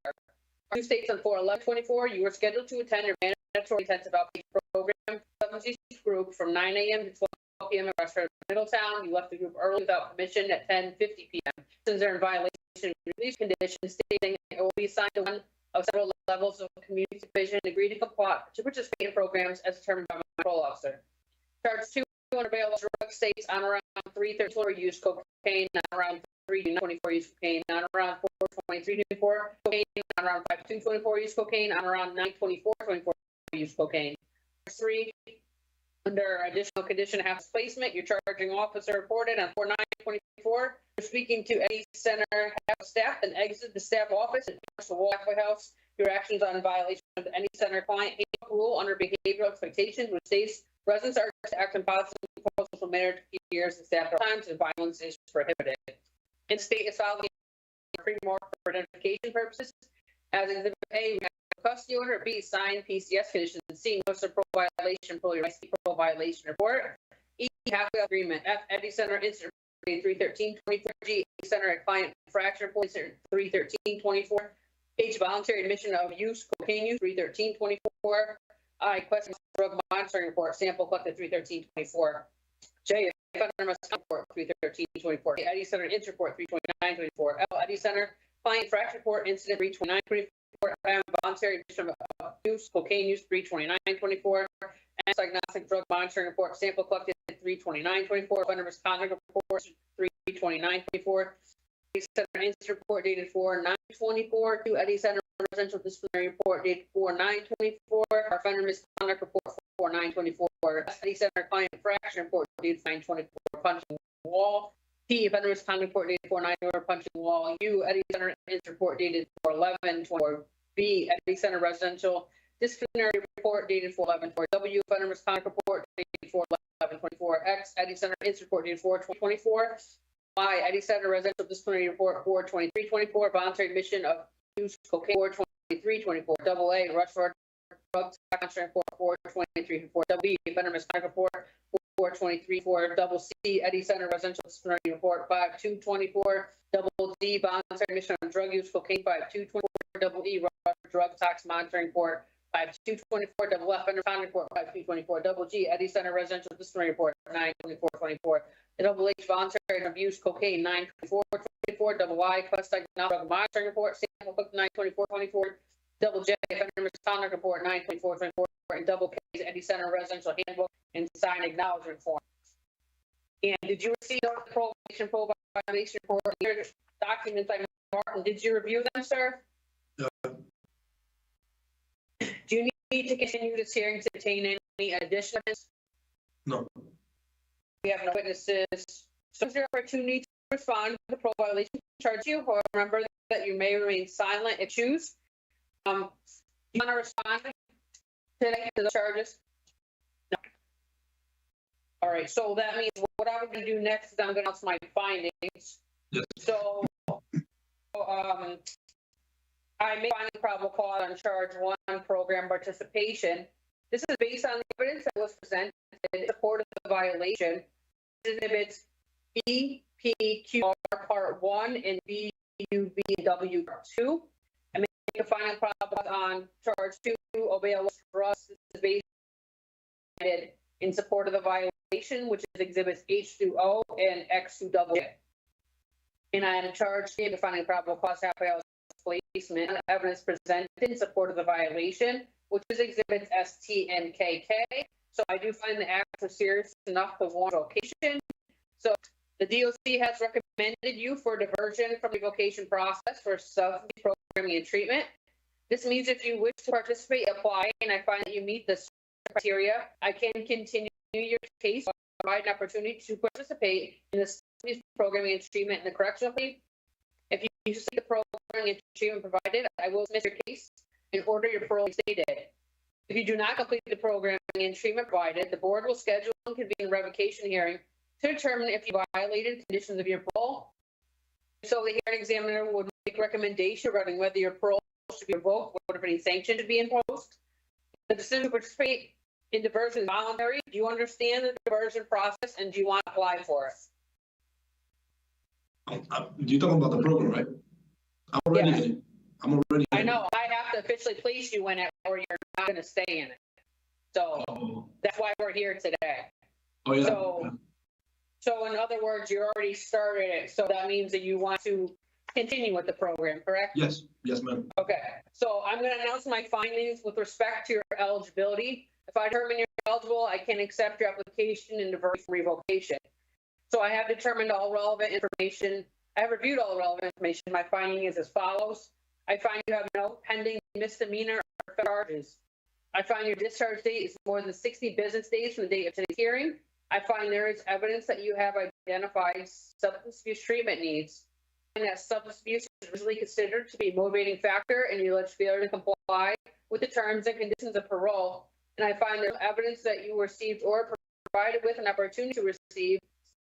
2 states on 4/11/24, you were scheduled to attend your mandatory intensive outpatient program substance use group from 9 a.m. to 12 p.m. at Rochford, Middletown. You left the group early without permission at 10:50 p.m. Since they're in violation of release conditions stating it will be assigned to one of several levels of community supervision and agree to comply to participate in programs as determined by my parole officer. Charge 2, under bail of drug states on around 3/34 use cocaine, on around 3/24 use cocaine, on around 4/23/24 cocaine, on around 5/2/24 use cocaine, on around 9/24/24 use cocaine. 3, under additional condition of half placement, your charging officer reported on 4/9/24. You're speaking to any center staff and exit the staff office and the halfway house. Your actions are in violation of any center client rule under behavioral expectations, which states residents are to act in positive social manner to peers and staff at times, and violence is prohibited. And state is filed for identification purposes. As Exhibit A, we have a custody order. B, signed PCS conditions. C, notice of parole violation, parole violation report. E, halfway agreement. F, Eddie Center Incident 313-24. G, Eddie Center at Client Infraction Report 313-24. H, voluntary admission of use, cocaine use 313-24. I, question drug monitoring report, sample collected 313-24. J, offender misconduct report 313-24. Eddie Center Incident Report 329-24. L, Eddie Center Client Infraction Report Incident 329-24. M, voluntary admission of use, cocaine use 329-24. S, diagnostic drug monitoring report, sample collected 329-24. Offender misconduct report 329-24. Eddie Center Incident Report dated 4/9/24. To Eddie Center Residential Disciplinary Report dated 4/9/24. Offender misconduct report 4/9/24. Eddie Center Client Infraction Report dated 9/24. Punching wall. T, offender misconduct report dated 4/9/24. Punching wall. U, Eddie Center Incident Report dated 4/11/24. B, Eddie Center Residential Disciplinary Report dated 4/11/24. W, offender misconduct report dated 4/11/24. X, Eddie Center Incident Report dated 4/20/24. Y, Eddie Center Residential Disciplinary Report 4/23/24. Voluntary admission of use cocaine 4/23/24. Double A, rush for drug monitoring report 4/23/24. Double B, offender misconduct report 4/23/24. Double C, Eddie Center Residential Disciplinary Report 5/2/24. Double D, voluntary admission of drug use cocaine 5/2/24. Double E, rush for drug tox monitoring report 5/2/24. Double F, offender misconduct report 5/2/24. Double G, Eddie Center Residential Disciplinary Report 9/24/24. Double H, voluntary abuse cocaine 9/24/24. Double I, quest diagnostic drug monitoring report sample book 9/24/24. Double J, offender misconduct report 9/24/24. And double K is Eddie Center Residential Handbook and signed acknowledgement form. And did you receive the probation violation report documents I marked, and did you review them, sir? Do you need to continue this hearing to obtain any additional? No. We have no witnesses. So is there an opportunity to respond to the parole violation charge you, or remember that you may remain silent if you choose? Do you want to respond today to the charges? No. All right, so that means what I'm going to do next is I'm going to announce my findings. Yes. So, I made finding probable cause on charge 1, program participation. This is based on the evidence that was presented in support of the violation. Exhibits B, P, Q, R, Part 1, and B, U, B, W, Part 2. I make a finding probable cause on charge 2, obey a for us. This is based in support of the violation, which is exhibits H through O and X through W. And I had a charge here to finding probable cause halfway house placement and evidence presented in support of the violation, which is exhibits S, T, and KK. So I do find the acts are serious enough to warrant revocation. So the DOC has recommended you for diversion from the revocation process for substance programming and treatment. This means if you wish to participate, apply, and I find that you meet the criteria, I can continue your case, provide an opportunity to participate in the substance programming and treatment in the correctional facility. If you see the programming and treatment provided, I will dismiss your case and order your parole stated. If you do not complete the programming and treatment provided, the board will schedule and convene a revocation hearing to determine if you violated conditions of your parole. So the hearing examiner would make a recommendation regarding whether your parole should be revoked, or if any sanction should be imposed. The decision to participate in diversion is voluntary. Do you understand the diversion process, and do you want to apply for it? You're talking about the program, right? I'm already in it. I'm already in it. I know. I have to officially place you in it, or you're not going to stay in it. So that's why we're here today. Oh, yeah. So in other words, you already started it. So that means that you want to continue with the program, correct? Yes, yes, ma'am. Okay. So I'm going to announce my findings with respect to your eligibility. If I determine you're eligible, I can accept your application and divert from revocation. So I have determined all relevant information. I have reviewed all relevant information. My finding is as follows. I find you have no pending misdemeanor or charges. I find your discharge date is more than 60 business days from the date of today's hearing. I find there is evidence that you have identified substance abuse treatment needs, and that substance abuse is usually considered to be a motivating factor in your alleged failure to comply with the terms and conditions of parole. And I find there's evidence that you received or provided with an opportunity to receive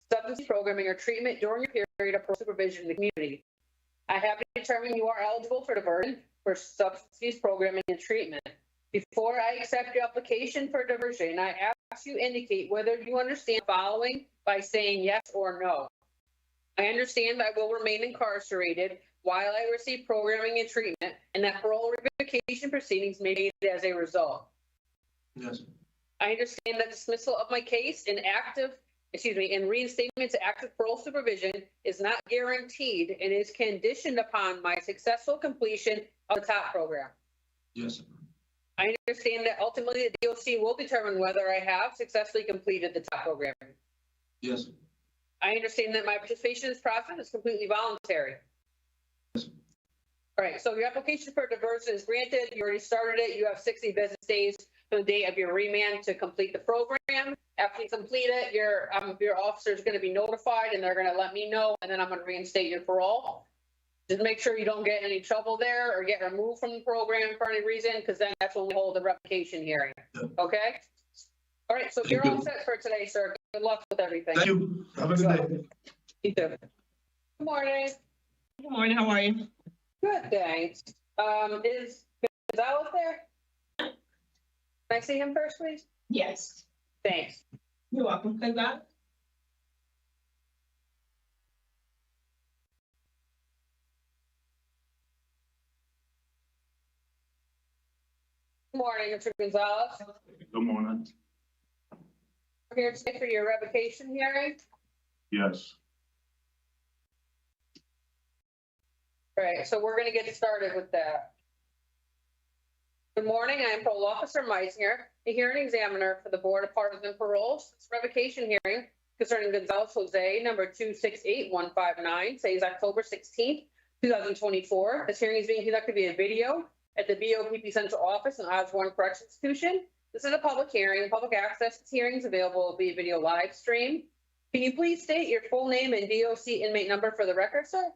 substance programming or treatment during your period of parole supervision in the community. I have determined you are eligible for diversion for substance use programming and treatment. Before I accept your application for diversion, I ask ask you indicate whether you understand the following by saying yes or no. I understand I will remain incarcerated while I receive programming and treatment, and that parole revocation proceedings may be made as a result. Yes. I understand that dismissal of my case and reinstatement to active parole supervision is not guaranteed and is conditioned upon my successful completion of the TOP program. Yes. I understand that ultimately the DOC will determine whether I have successfully completed the TOP program. Yes. I understand that my participation in this process is completely voluntary. Yes. All right, so your application for diversion is granted. You already started it. You have 60 business days from the date of your remand to complete the program. After you complete it, your officer is going to be notified and they're going to let me know, and then I'm going to reinstate your parole. Just make sure you don't get in any trouble there or get removed from the program for any reason, because then that's when we hold the revocation hearing. Okay? All right, so you're all set for today, sir. Good luck with everything. Thank you. Have a good day. You too. Good morning. Good morning, how are you? Good, thanks. Is Gonzalez there? Can I see him first, please? Yes. Thanks. You're welcome. Thank God. Good morning, Mr. Gonzalez. Good morning. We're here today for your revocation hearing. Yes. All right, so we're going to get started with that. Good morning, I am Parole Officer Meisinger, the hearing examiner for the Board of Pardons and Paroles. This revocation hearing concerning Gonzalez Jose, number 268159, says October 16th, 2024. This hearing is being conducted via video at the BOPP Central Office in Osborn Correctional Institution. This is a public hearing. Public access to hearings available via video live stream. Can you please state your full name and DOC inmate number for the record, sir?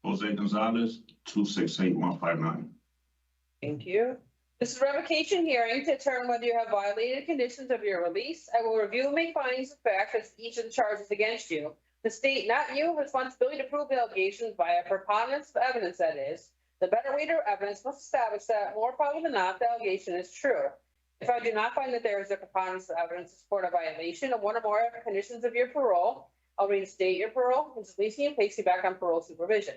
Jose Gonzalez, 268159. Thank you. This is a revocation hearing to determine whether you have violated conditions of your release. I will review and make findings of fact as to each of the charges against you. The state, not you, has responsibility to prove the allegations by a preponderance of evidence, that is. The better weight of evidence must establish that more probably than not, the allegation is true. If I do not find that there is a preponderance of evidence to support a violation of one or more conditions of your parole, I'll reinstate your parole and release you and place you back on parole supervision.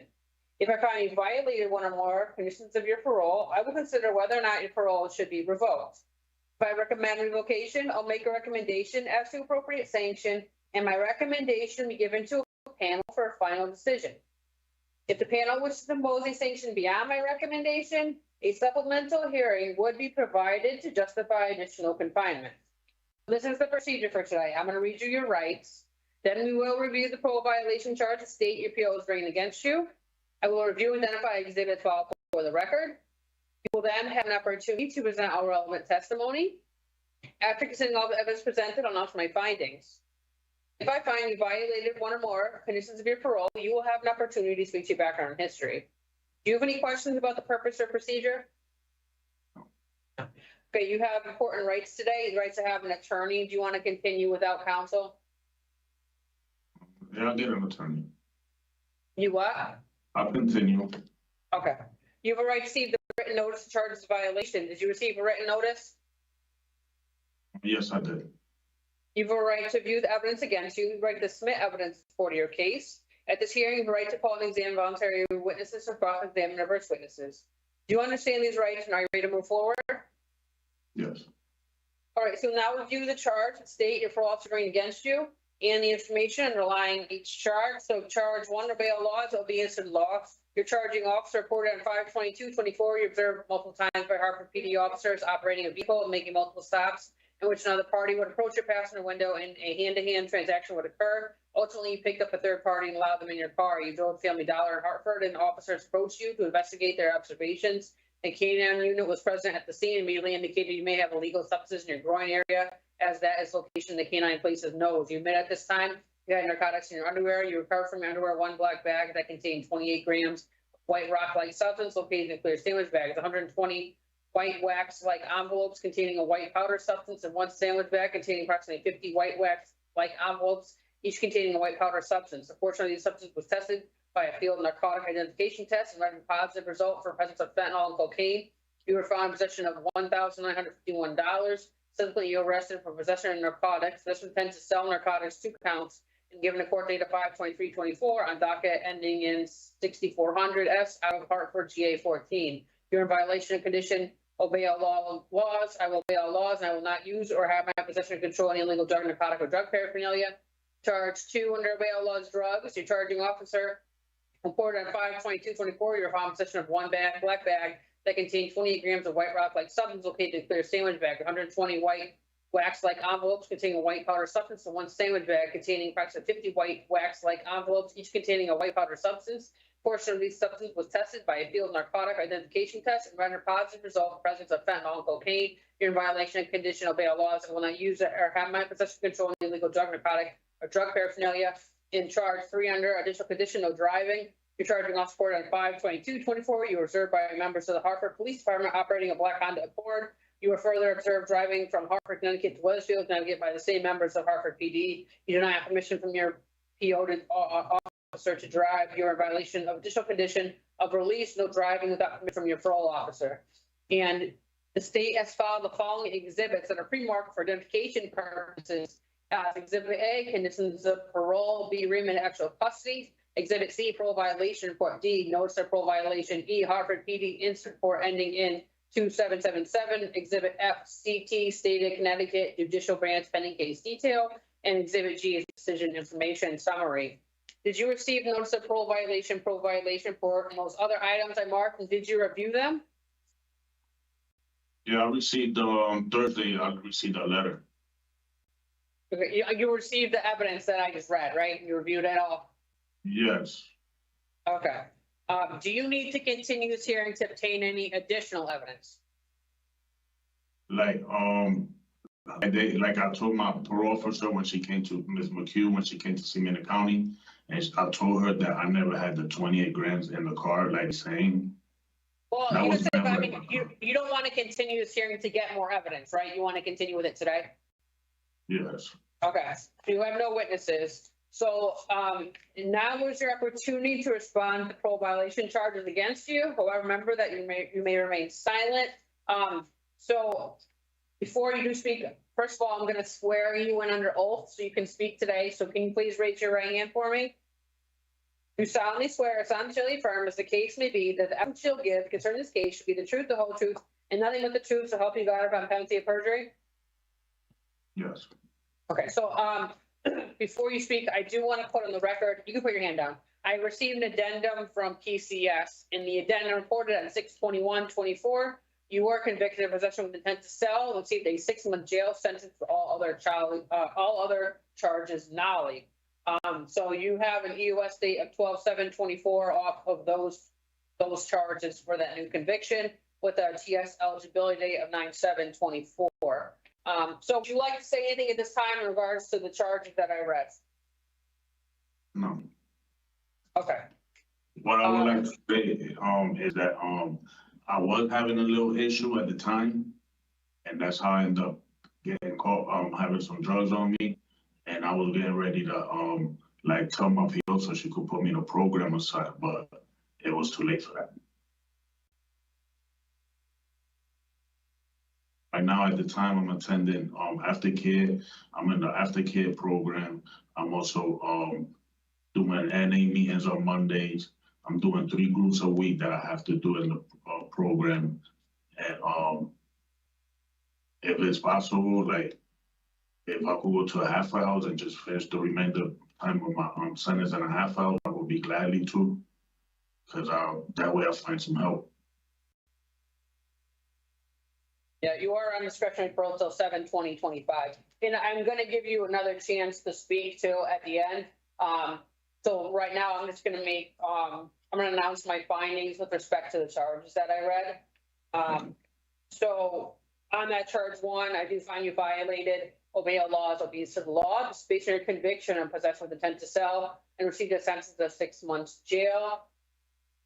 If I find you violated one or more conditions of your parole, I will consider whether or not your parole should be revoked. If I recommend revocation, I'll make a recommendation as to appropriate sanction, and my recommendation be given to a panel for a final decision. If the panel wishes to impose a sanction beyond my recommendation, a supplemental hearing would be provided to justify additional confinement. This is the procedure for today. I'm going to read you your rights. Then we will review the parole violation charge the state your PO is bringing against you. I will review and identify Exhibit 12 for the record. You will then have an opportunity to present all relevant testimony. After considering all the evidence presented, I'll announce my findings. If I find you violated one or more conditions of your parole, you will have an opportunity to speak to your background and history. Do you have any questions about the purpose or procedure? Okay, you have important rights today. The right to have an attorney. Do you want to continue without counsel? Yeah, I get an attorney. You what? I'll continue. Okay. You have a right to receive the written notice of charges of violation. Did you receive a written notice? Yes, I did. You have a right to view the evidence against you. You have a right to submit evidence for your case. At this hearing, you have a right to call and examine voluntary witnesses or cross-examine diverse witnesses. Do you understand these rights and are you ready to move forward? Yes. All right, so now review the charge, state your parole officer bringing against you, and the information underlying each charge. So charge 1, obey all laws, obedience to the law. Your charging officer reported on 5/22/24. You observed multiple times by Hartford PD officers operating a vehicle and making multiple stops in which another party would approach your passenger window and a hand-to-hand transaction would occur. Ultimately, you picked up a third party and allowed them in your car. You drove Family Dollar in Hartford and officers approached you to investigate their observations. A Kenion unit was present at the scene and immediately indicated you may have illegal substances in your groin area, as that is location the canine places knows. You admit at this time you had narcotics in your underwear. You recovered from your underwear 1 black bag that contained 28 grams of white rock-like substance located in a clear sandwich bag. 120 white wax-like envelopes containing a white powder substance and 1 sandwich bag containing approximately 50 white wax-like envelopes, each containing a white powder substance. Unfortunately, the substance was tested by a field narcotic identification test and rendered a positive result for presence of fentanyl and cocaine. You were found in possession of $1,951, Specifically, you arrested for possession of narcotics, this intent to sell narcotics, 2 counts, and given a court date of 5/23/24 on docket ending in 6400 S out of Hartford, GA 14. You're in violation of condition, obey all laws. I will obey all laws, and I will not use or have my possession or control any illegal drug, narcotic, or drug paraphernalia. Charge 2 under obey all laws drugs. Your charging officer reported on 5/22/24. You're found in possession of 1 black bag that contained 28 grams of white rock-like substance located in a clear sandwich bag, 120 white wax-like envelopes containing a white powder substance, and 1 sandwich bag containing approximately 50 white wax-like envelopes, each containing a white powder substance. Portion of these substances was tested by a field narcotic identification test and rendered positive result of presence of fentanyl and cocaine. You're in violation of condition, obey all laws, and will not use or have my possession, control any illegal drug, narcotic, or drug paraphernalia. In charge 3 under additional condition, no driving. You're charging off support on 5/22/24. You were observed by members of the Hartford Police Department operating a black Honda Accord. You were further observed driving from Hartford, Connecticut to Wethersfield, navigated by the same members of Hartford PD. You do not have permission from your PO to officer to drive. You're in violation of additional condition of release, no driving without permission from your parole officer. And the state has filed the following exhibits that are pre-marked for identification purposes. Exhibit A, conditions of parole. B, remand actual custody. Exhibit C, parole violation report. D, notice of parole violation. E, Hartford PD incident report ending in 2777. Exhibit F, CT, State of Connecticut, judicial branch pending case detail. And Exhibit G is decision information summary. Did you receive notice of parole violation report, and those other items I marked, and did you review them? Yeah, I received, Thursday, I received a letter. Okay, you received the evidence that I just read, right? You reviewed it all? Yes. Okay. Do you need to continue this hearing to obtain any additional evidence? Like I told my parole officer when she came to Ms. McHugh, when she came to see me in the county, and I told her that I never had the 28 grams in the car, like saying. Well, you don't want to continue this hearing to get more evidence, right? You want to continue with it today? Yes. Okay, you have no witnesses. So now is your opportunity to respond to parole violation charges against you. However, remember that you may remain silent. So before you do speak, first of all, I'm going to swear you in under oath so you can speak today. So can you please raise your right hand for me? You solemnly swear, solemnly affirm, as the case may be, that the evidence you'll give concerning this case should be the truth, the whole truth, and nothing but the truth, so help you God upon penalty of perjury? Yes. Okay, so before you speak, I do want to put on the record, you can put your hand down. I received an addendum from PCS. In the addendum reported on 6/21/24, you were convicted of possession with intent to sell and received a 6-month jail sentence for all other charges nolly. So you have an EOS date of 12/7/24 off of those charges for that new conviction, with a TS eligibility date of 9/7/24. So would you like to say anything at this time in regards to the charges that I read? No. Okay. What I would like to say, is that, I was having a little issue at the time, and that's how I ended up getting caught, having some drugs on me, and I was getting ready to, tell my PO so she could put me in a program aside, but it was too late for that. Right now, at the time, I'm attending aftercare. I'm in the aftercare program. I'm also doing NA meetings on Mondays. I'm doing 3 groups a week that I have to do in the program. And if it's possible, like if I could go to a half hour and just finish the remainder time of my sentence in a half hour, I would be gladly to, because that way I'll find some help. Yeah, you are on discretionary parole till 7/20/25. And I'm going to give you another chance to speak to at the end. So right now I'm just going to I'm going to announce my findings with respect to the charges that I read. So on that charge 1, I do find you violated obey all laws, obedience to the law, based on your conviction and possession with intent to sell, and received a sentence of 6 months jail.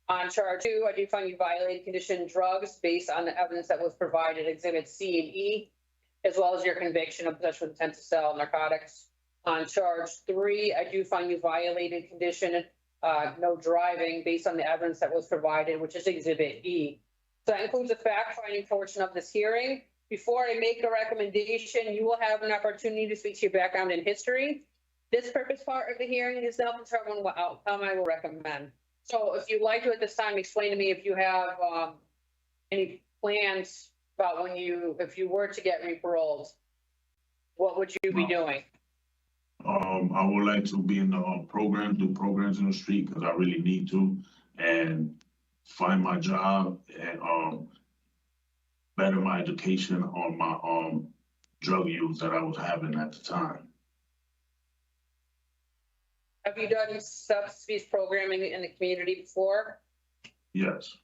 On charge 2, I do find you violated conditioned drugs based on the evidence that was provided, Exhibit C and E, as well as your conviction of possession with intent to sell narcotics. On charge 3, I do find you violated condition no driving based on the evidence that was provided, which is Exhibit E. So that includes the fact-finding portion of this hearing. before I make a recommendation, you will have an opportunity to speak to your background and history. This purpose part of the hearing is now determine what outcome I will recommend. So if you'd like to at this time, explain to me if you have any plans about when if you were to get re-paroled, what would you be doing? I would like to be in the program, do programs in the street because I really need to, and find my job and better my education on my drug use that I was having at the time. Have you done substance abuse programming in the community before? Yes.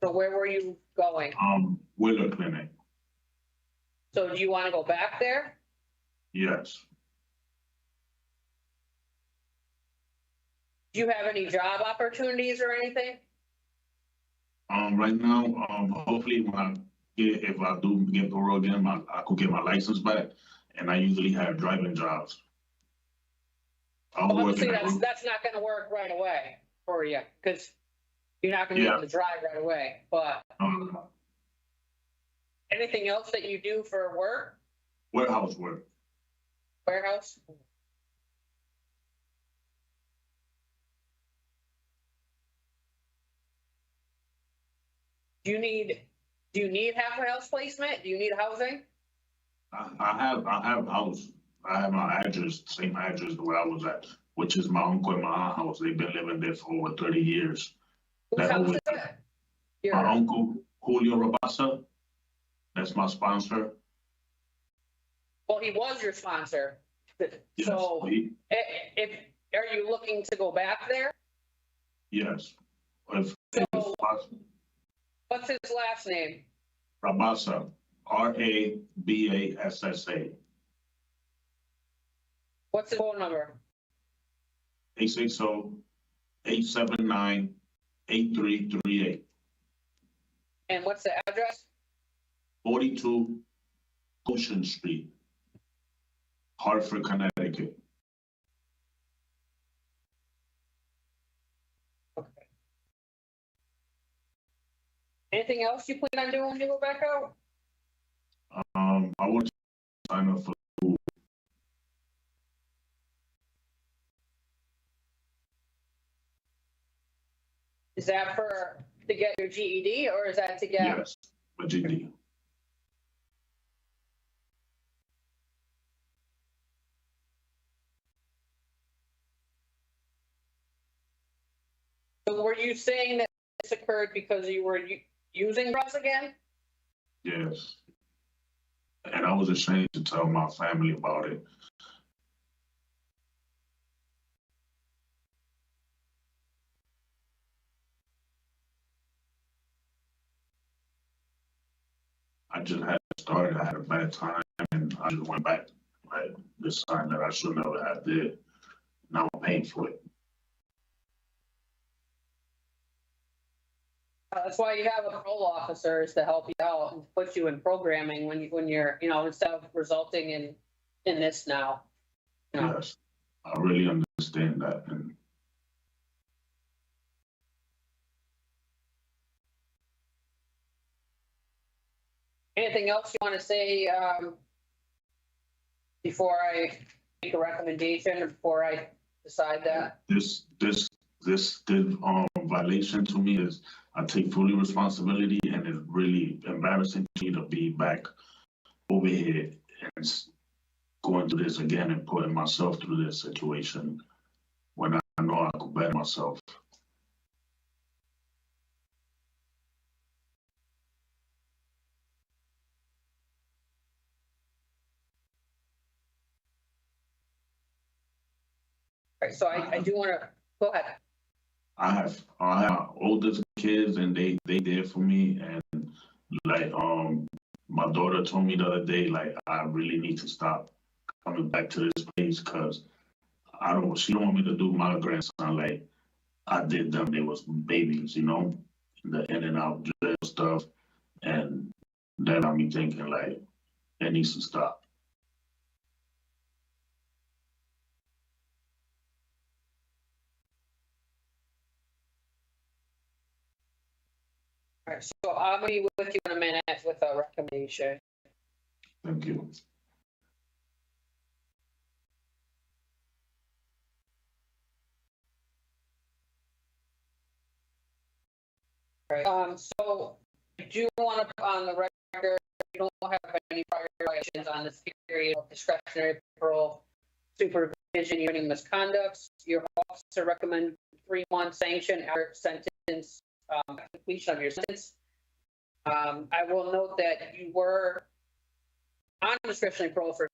So where were you going? Wheeler Clinic. So do you want to go back there? Yes. Do you have any job opportunities or anything? Right now, hopefully if I do get parole again, I could get my license back, and I usually have driving jobs. Obviously, that's not going to work right away for you because you're not going to be able to drive right away. But anything else that you do for work? Warehouse work. Warehouse? Do you need halfway house placement? Do you need housing? I have house. I have my address, same address where I was at, which is my uncle and my aunt house. They've been living there for over 30 years. Whose house is it? My uncle, Julio Rabasa. That's my sponsor. Well, he was your sponsor. Yes, So are you looking to go back there? Yes. If possible. What's his last name? Rabasa, Rabassa. What's his phone number? 860-879-8338. And what's the address? 42 Ocean Street, Hartford, Connecticut. Okay. Anything else you plan on doing when you go back out? I want to sign up for school. Is that to get your GED or is that to get? Yes, my GED. So were you saying that this occurred because you were using drugs again? Yes. And I was ashamed to tell my family about it. I just had started, I had a bad time, and I just went back. Like this time that I should never have did. Now I'm paying for it. That's why you have a parole officers to help you out and put you in programming when you're, instead of resulting in this now. Yes, I really understand that. And anything else you want to say before I make a recommendation or before I decide that? this violation to me is, I take fully responsibility, and it's really embarrassing to me to be back over here and going through this again and putting myself through this situation when I know I could better myself. All right, so I do want to go ahead. I have oldest kids, and they there for me, and like my daughter told me the other day, like, I really need to stop coming back to this place because she don't want me to do my grandson like I did them. They was babies, the in and out jail stuff, and that got me thinking like that needs to stop. All right, so I'll be with you in a minute with a recommendation. Thank you. So I do want to put on the record, you don't have any prior violations on this period of discretionary parole supervision, union misconducts. Your officer recommended 3-month sanction after sentence, completion of your sentence. I will note that you were on discretionary parole for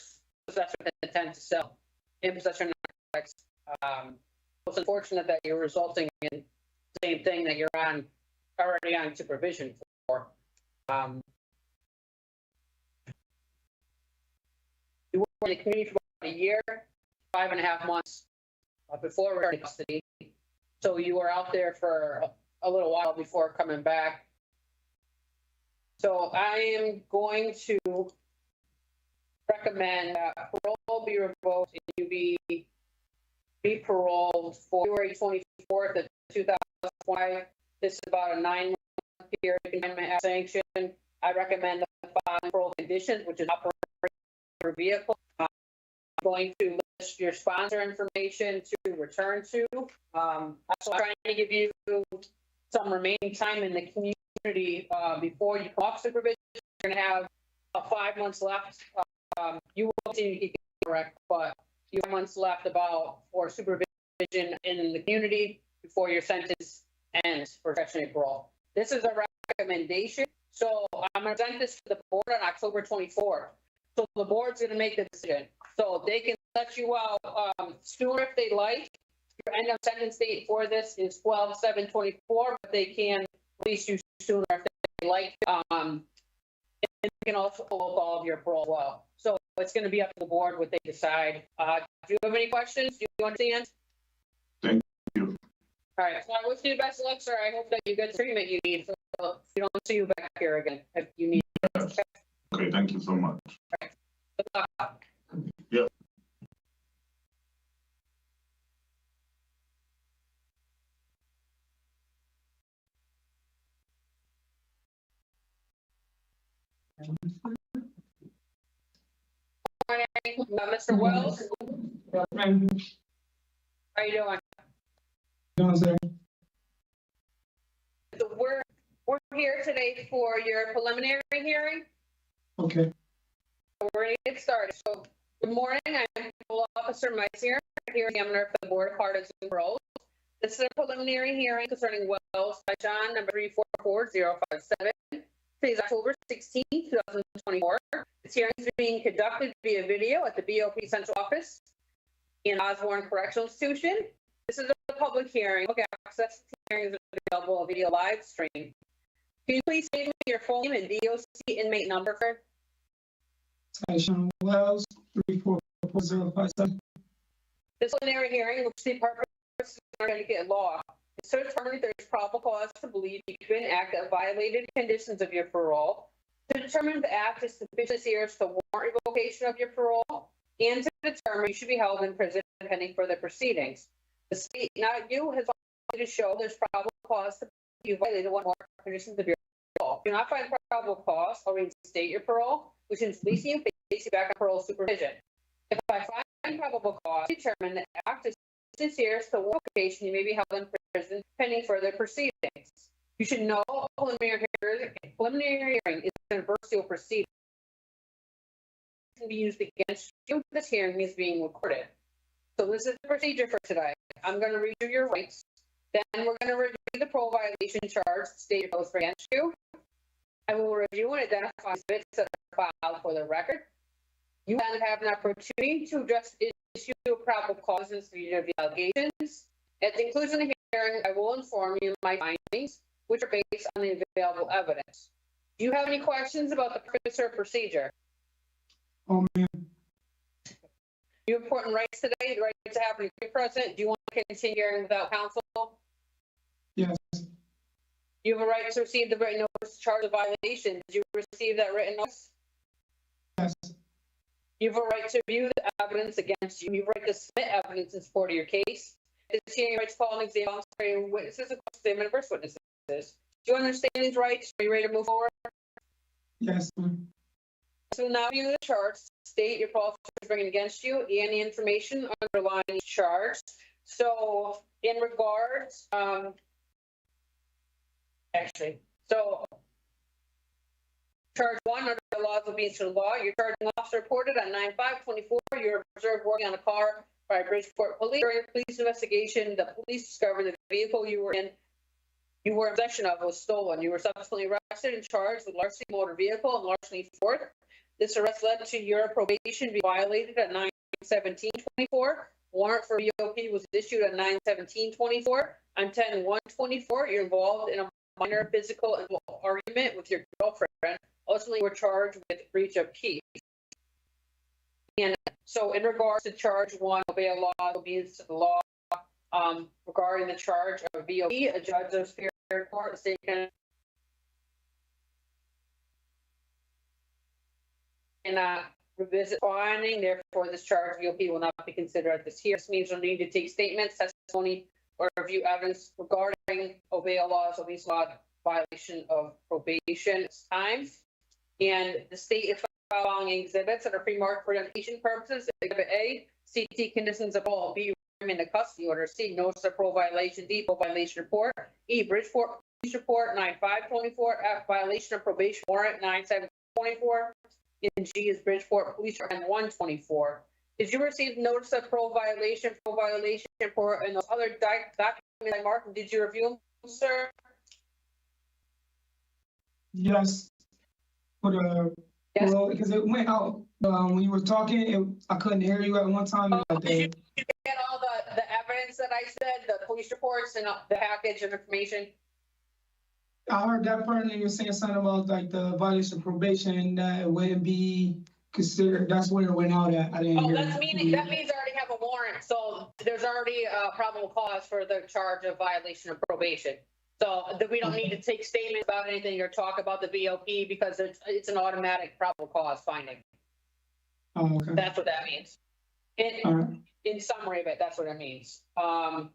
possession with intent to sell in possession of narcotics. It's unfortunate that you're resulting in the same thing that you're already on supervision for. You were in the community for about a year, 5.5 months before returning to custody. So you were out there for a little while before coming back. So I am going to recommend that parole be revoked and you be paroled for February 24th of 2025. This is about a 9-month period confinement sanction. I recommend the following parole conditions, which is operating your vehicle. I'm going to list your sponsor information to return to. Also, I'm trying to give you some remaining time in the community before you come off supervision. You're going to have 5 months left. You will continue to keep correct, but you have months left for supervision in the community before your sentence ends for discretionary parole. This is a recommendation, so I'm going to present this to the board on October 24th. So the board's going to make the decision. So they can let you out sooner if they like. Your end of sentence date for this is 12/7/24, but they can release you sooner if they like. And you can also hold all of your parole as well. So it's going to be up to the board what they decide. Do you have any questions? Do you understand? Thank you. All right, so I wish you the best of luck, sir. I hope that you get the treatment you need. So we don't see you back here again if you need. Yes. Okay, thank you so much. Good luck. Yep. Mr. Wells, how you doing? So we're here today for your preliminary hearing. Okay. We're ready to get started. So good morning, I'm Parole Officer Meisinger, here examiner for the Board of Parties and Paroles. This is a preliminary hearing concerning Wells by Shawn, number 344-057. Today is October 16, 2024. This hearing is being conducted via video at the BOP Central Office in Osborn Correctional Institution. This is a public hearing. Okay, access to the hearing is available via live stream. Can you please state your full name and DOC inmate number, sir? Tyson Wells, 344-057. This preliminary hearing, which the purpose of Connecticut law, is to determine if there is probable cause to believe you've been act that violated conditions of your parole, to determine if the act is sufficient years to warrant revocation of your parole, and to determine you should be held in prison pending further proceedings. The state, not you, has to show there's probable cause to believe you violated one or more conditions of your parole. If you do not find probable cause, I'll reinstate your parole, which is releasing you, place you back on parole supervision. If I find probable cause, determine the act is 6 years to revocation, you may be held in prison pending further proceedings. You should know a preliminary hearing is an adversarial proceeding. It can be used against you. This hearing is being recorded. So this is the procedure for today. I'm going to read you your rights. Then we're going to review the parole violation charge stated against you. I will review and identify bits that are filed for the record. You then have an opportunity to address the issue of probable causes for each of the allegations. At the conclusion of the hearing, I will inform you of my findings, which are based on the available evidence. Do you have any questions about the purpose or procedure? Oh, man. You have important rights today, the right to have a present. Do you want to continue hearing without counsel? Yes. You have a right to receive the written notice to charge of violation. Did you receive that written notice? Yes. You have a right to view the evidence against you. You have a right to submit evidence in support of your case. This hearing, your right to call and examine witnesses and statement of first witnesses. Do you understand these rights? Are you ready to move forward? Yes. So now you the charge, state your false charge bringing against you and the information underlying each charge. So in regards, charge one under the laws of obedience to the law, your charging officer reported on 9/5/24, you were observed working on a car by Bridgeport police. During a police investigation, the police discovered the vehicle you were in possession of was stolen. You were subsequently arrested and charged with larceny motor vehicle and larceny fourth. This arrest led to your probation being violated at 9/17/24. Warrant for BOP was issued at 9/17/24. On 10/1/24, you're involved in a minor physical argument with your girlfriend. Ultimately, you were charged with breach of peace. And so in regards to charge one, obey a law, obedience to the law, regarding the charge of BOP, a judge of Superior Court, the state cannot revisit finding, therefore this charge of BOP will not be considered at this hearing. This means you'll need to take statements, testimony, or review evidence regarding obey a law, obedience law, violation of probation this time. And the state is following exhibits that are pre-marked for identification purposes. Exhibit A, CT conditions of parole. B, in the custody order. C, notice of parole violation. D, parole violation report. E, Bridgeport police report 9/5/24. F, violation of probation warrant 9/7/24. And G is Bridgeport police report 1/24. Did you receive notice of parole violation report, and those other documents I marked? Did you review them, sir? Yes. Yes. Well, because it went out, when you were talking, I couldn't hear you at one time. Did you get all the evidence that I said, the police reports and the package of information? I heard that part, and you were saying something about like the violation of probation, that it wouldn't be considered, that's where it went out at. I didn't hear. That means I already have a warrant, so there's already a probable cause for the charge of violation of probation. So we don't need to take statements about anything or talk about the BOP because it's an automatic probable cause finding. Oh, okay. That's what that means. In summary of it, that's what it means. Do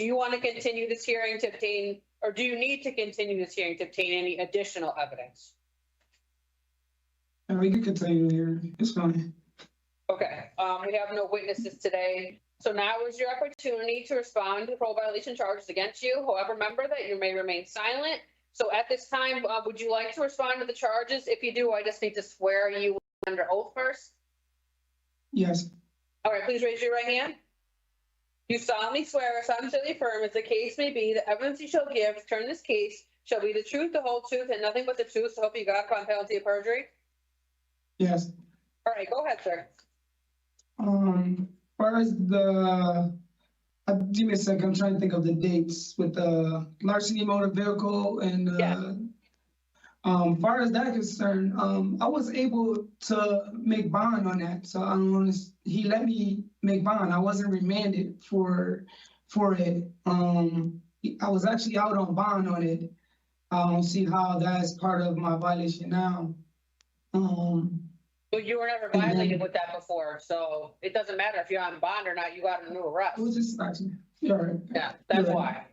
you want to continue this hearing to obtain, or do you need to continue this hearing to obtain any additional evidence? We can continue here. It's fine. Okay, we have no witnesses today. So now is your opportunity to respond to parole violation charges against you. However, remember that you may remain silent. So at this time, would you like to respond to the charges? If you do, I just need to swear you under oath first. Yes. All right, please raise your right hand. You solemnly swear or solemnly affirm, as the case may be, the evidence you shall give to turn this case shall be the truth, the whole truth, and nothing but the truth, so help you God upon penalty of perjury? Yes. All right, go ahead, sir. Far as give me a second, I'm trying to think of the dates with the larceny motor vehicle and far as that concerned, I was able to make bond on that. So he let me make bond. I wasn't remanded for it. I was actually out on bond on it. I don't see how that's part of my violation now. Well, you were never violated with that before, so it doesn't matter if you're on bond or not, you got a new arrest. It was just actually, you're right. Yeah, that's why.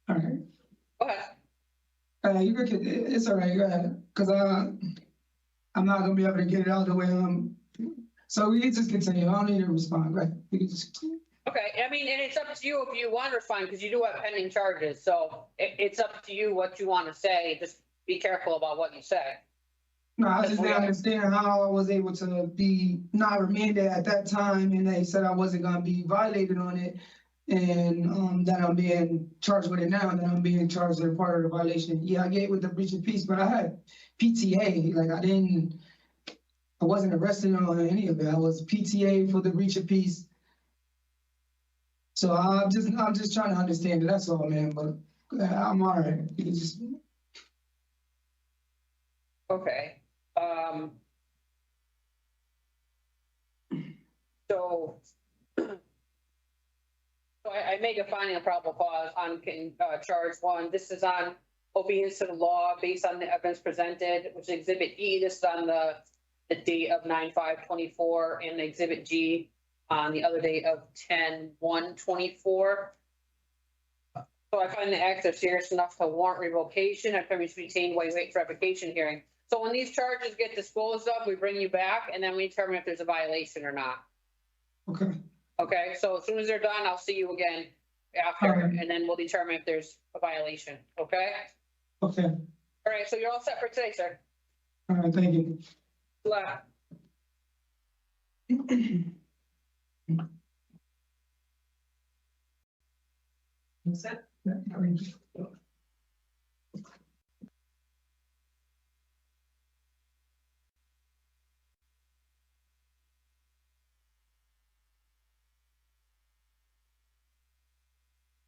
All right. Go ahead. You could, it's all right, go ahead. Because I'm not going to be able to get it out the way so we can just continue. I don't need to respond, right? We can just. Okay, I mean, and it's up to you if you want to respond, because you do have pending charges, so it's up to you what you want to say. Just be careful about what you say. No, I just didn't understand how I was able to be not remanded at that time, and they said I wasn't going to be violated on it, and that I'm being charged with it now, and that I'm being charged with part of the violation. Yeah, I get it with the breach of peace, but I had PTA. Like I wasn't arrested on any of it. I was PTA for the breach of peace. So I'm just trying to understand it. That's all, man. But I'm all right. You can just. Okay. So I make a finding of probable cause on charge one. This is on obedience to the law based on the evidence presented, which is Exhibit E. This is on the date of 9/5/24, and Exhibit G on the other date of 10/1/24. So I find the acts are serious enough to warrant revocation. I find we should retain while you wait for revocation hearing. So when these charges get disposed of, we bring you back and then we determine if there's a violation or not. Okay, Okay, so as soon as they're done, I'll see you again after, Alright. and then we'll determine if there's a violation, okay? okay, All right, so you're all set for today, sir. all right, thank you. Good luck. Is that? Yeah, I mean,